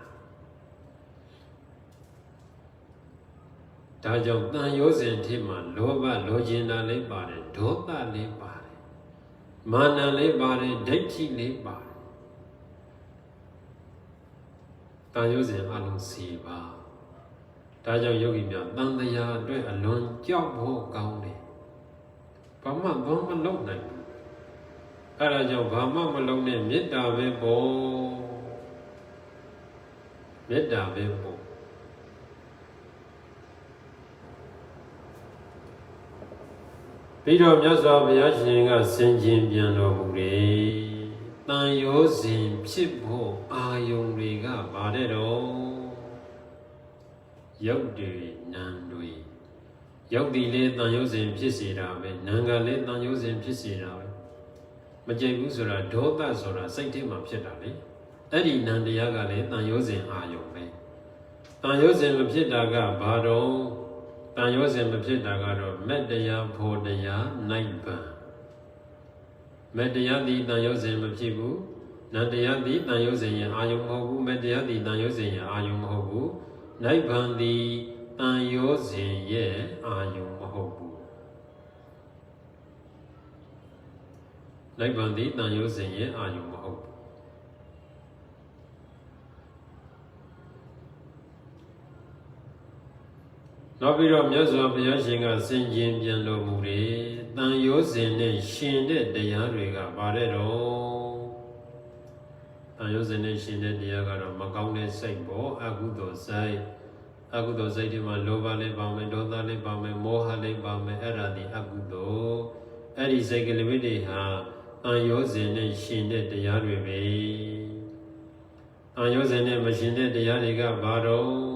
ဒါကြောင့်တန်ရောစဉ်ထိမှာလောဘလိုချင်တာလေးပါတယ်ဒေါသလေးပါတယ်မာနလေးပါတယ်ဒိဋ္ဌိလေးပါတယ်တန်ရောစဉ်အလုံး4ပါးဒါကြောင့်ယောဂီများတန်တရားအတွက်အလွန်ကြောက်ဖို့ကောင်းတယ်ဘာမှမလုပ်နိုင်ဘူးအဲ့ဒါကြောင့်ဘာမှမလုပ်နဲ့မေတ္တာပဲပေါ့မေတ္တာပဲပေါ့ပြီးတော့မြတ်စွာဘုရားရှင်ကဆင်ခြင်ပြန်တော်မူတယ်တန်ရောစဉ်ဖြစ်ဖို့အာယုံတွေကဗါတဲ့တော့ရုပ်တွေနာမ်တွေရုပ်ဒီလေးတန်ရောစဉ်ဖြစ်စေတာပဲနာမ်ကလည်းတန်ရောစဉ်ဖြစ်စေတာပဲမကြိတ်ဘူးဆိုတာဒေါသဆိုတာစိတ်ထဲမှာဖြစ်တာလေအဲ့ဒီနာမ်တရားကလည်းတန်ရောစဉ်အာယုံပဲတန်ရောစဉ်မဖြစ်တာကဘာတော့တန်ရောစဉ်မဖြစ်တာကတော့မက်တရားဖို့တရားနိုင်ဗံမက်တရားသည်တန်ရောစဉ်မဖြစ်ဘူးနန္တရားသည်တန်ရောစဉ်ရဲ့အာယုံမဟုတ်ဘူးမက်တရားသည်တန်ရောစဉ်ရဲ့အာယုံမဟုတ်ဘူးနိုင်ဗံသည်တန်ရောစဉ်ရဲ့အာယုံမဟုတ်ဘူးနိုင်ဗံသည်တန်ရောစဉ်ရဲ့အာယုံမဟုတ်ဘူး နောက်ပြီးတော့မြတ်စွာဘုရားရှင်ကဆင်ခြင်ပြန်တော်မူတယ်တန်ရောစဉ်နဲ့ရှင်တဲ့တရားတွေကပါတဲ့တော့တန်ရောစဉ်နဲ့ရှင်တဲ့တရားကတော့မကောင်းတဲ့စိတ်ပေါ့အကုသိုလ်စိတ်ဒီမှာလောဘလေးပါမယ်ဒေါသလေးပါမယ်မောဟလေးပါမယ်အဲ့ဒါဒီအကုသိုလ်အဲ့ဒီစိတ်ကလေးတွေဟာတန်ရောစဉ်နဲ့ရှင်တဲ့တရားတွေပဲတန်ရောစဉ်နဲ့မရှင်တဲ့တရားတွေကဘာတော့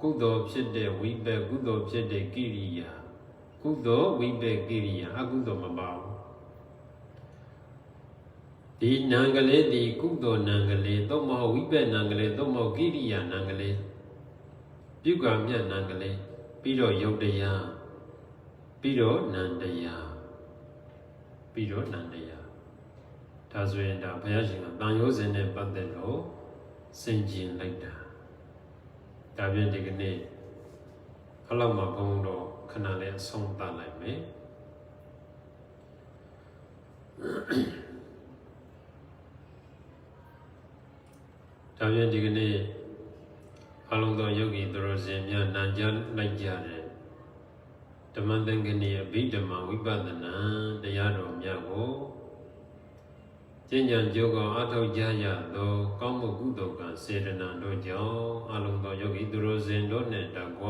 ကုသိုလ်ဖြစ်တဲ့ဝိပက်ကုသိုလ်ဖြစ်တဲ့ကိရိယာကုသိုလ်ဝိပက်ကိရိယာအကုသိုလ်မပါဘူးဒီနံကလေးဒီကုသိုလ်နံကလေးသို့မဟုတ်ဝိပက်နံကလေးသို့မဟုတ်ကိရိယာနံကလေးပြုကံမြတ်နံကလေးပြီးတော့ယုတ်တရားပြီးတော့နံတရားဒါဆိုရင်ဒါဘုရားရှင်ကတန်ရောစဉ်နဲ့ပတ်သက်လို့ဆင်ခြင်လိုက်တာဒါပြင်ဒီကနေ့အလောက်မှာဘုန်းတော်ခဏလေးအဆုံးသတ်လိုက်မယ်ဒါပြင်ဒီကနေ့အလုံးသောယောဂီသူတော်စင်များနာကြားလိုက်ကြတဲ့ဓမ္မသင်္ကနီအဘိဓမ္မာဝိပဿနာတရားတော်များကိုကျင့်ကြံကြိုးကောင်းအထောက်ကြရသောကောင်းမှုကုသိုလ်ကစေတနာတို့ကြောင့်အလုံးသောယောဂီသူတော်စင်တို့နှင့်တကွ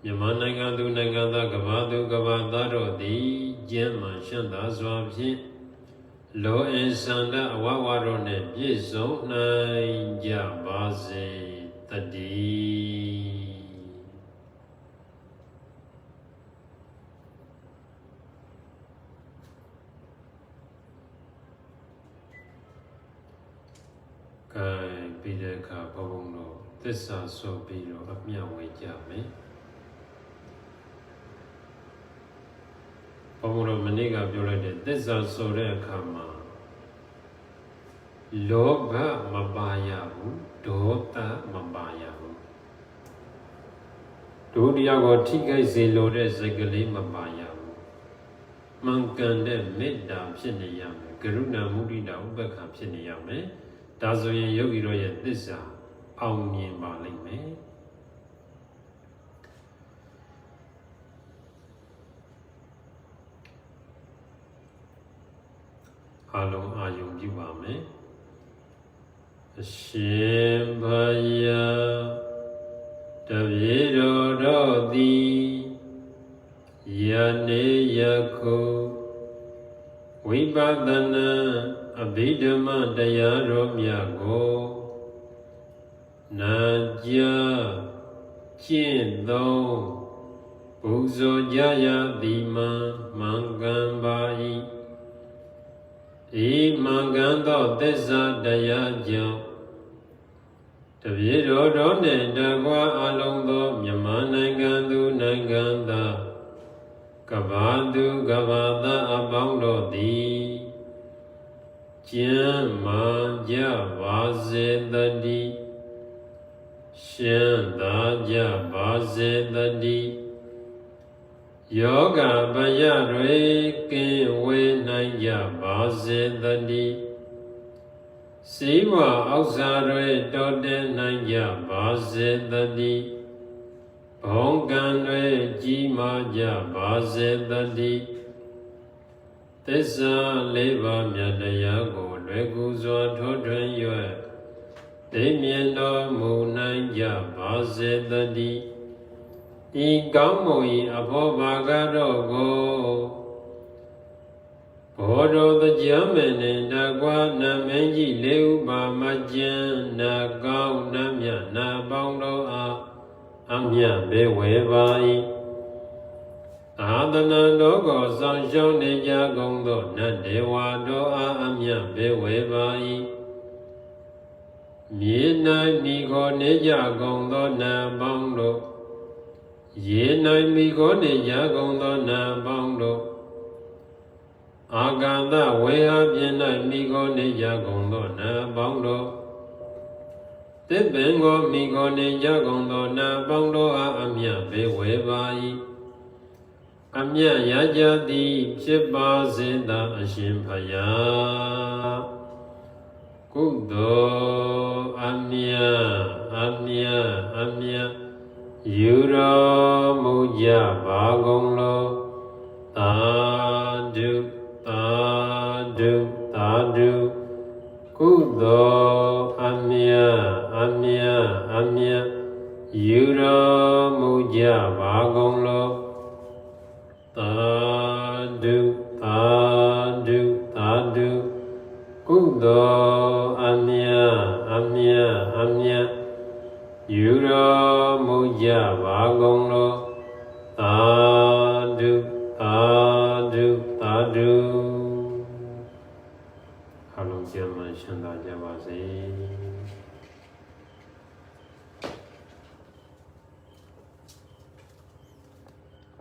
မြန်မာနိုင်ငံသူနိုင်ငံသားကမ္ဘာသူကမ္ဘာသားတို့သည်ကျမ်းမှရှင်းသာစွာဖြင့်လောအင်စန္ဒအဝဝတို့နှင့်ပြည့်စုံနိုင်ကြပါစေတည်းပြီးတဲ့အခါဘုံတို့သစ္စာဆိုပြီးတော့အမျှဝေကြမယ်ဘုံတို့မနေ့ကပြောလိုက်တဲ့သစ္စာဆိုတဲ့အခါမှာလောဘမပါရဘူးဒေါသမပါရဘူးဒုတိယကိုထိခိုက်စေလိုတဲ့စိတ်ကလေးမပါရဘူးမှန်ကန်တဲ့မေတ္တာဖြစ်နေရမယ်ကရုဏာမုဒိတာဥပ္ပခါဖြစ်နေရမယ်ဒါဆိုရင်ယောဂီတို့ရဲ့သစ္စာအောင်မြင်ပါလိမ့်မယ်အလုံးအာယုံပြုပါမယ်အရှင်ဘုရားတပည့်တော်တို့သည်ယနေ့ယခုဝိပဿနာအဘိဓမ္မာတရားတော်များကိုနာကြားကျင့်သုံးပူဇော်ကြရသည်မှမှန်ကန်ပါ၏ဤမှန်ကန်သောသစ္စာတရားကြောင့်တပည့်တော်တို့နှင့်တကွာအလုံးသောမြန်မာနိုင်ငံသူနိုင်ငံသားကမ္ဘာသူကမ္ဘာသားအပေါင်းတို့သည်ကျမ်းမာကြပါစေတည်းရှင်းသာကြပါစေတည်းယောဂဗယတွေကင်းဝေးနိုင်ကြပါစေတည်းစီဝအောက်စာတွေတောတက်နိုင်ကြပါစေတည်းဘုံကံတွေကြီးမားကြပါစေတည်းသစ္စာလေးပါးမြတ်တရားကိုလွယ်ကူစွာထွန်းထွန်း၍သိမြင်တော်မူနိုင်ကြပါစေတည်းဤကောင်းမှု၏အဘောဘာဂတော်ကိုဘောတော်တရားမင်းနှင့်တကွာနမင်းကြီးလေးဥပါမကျန်နာကောင်းနမြနာပေါင်းတော်အားအမြတ်ဘေဝေပါ၏အာသနံတော်ကိုဆောင်ရှောင်းနေကြကုန်သောနတ်ဒေဝတို့အားအမြတ်ဘေဝေပါ၏မြေ၌မိခေါ်နေကြကုန်သောနတ်ပေါင်းတို့ရေ၌မိခေါ်နေကြကုန်သောနတ်ပေါင်းတို့အာဂန္တဝေဟပြင်၌မိခေါ်နေကြကုန်သောနတ်ပေါင်းတို့သစ်ပင်ကိုမိခေါ်နေကြကုန်သောနတ်ပေါင်းတို့အားအမြတ်ဘေဝေပါ၏အမြတ်ရကြသည်ဖြစ်ပါစေသာအရှင်ဘုရားကုသိုလ်အမြတ် ယူတော်မူကြပါကုန်လောသာဓုသာဓုသာဓုကုသိုလ်အမြတ်အမြတ်အမြတ်ယူတော်မူကြပါကုန်လောသာဓုသာဓုသာဓုကုသိုလ်အမြတ်အမြတ်အမြတ်ယူတော်မူကြပါကုန်လောသာဓုသာဓုသာဓုအားလုံးကျမ်းမှချမ်းသာကြပါစေ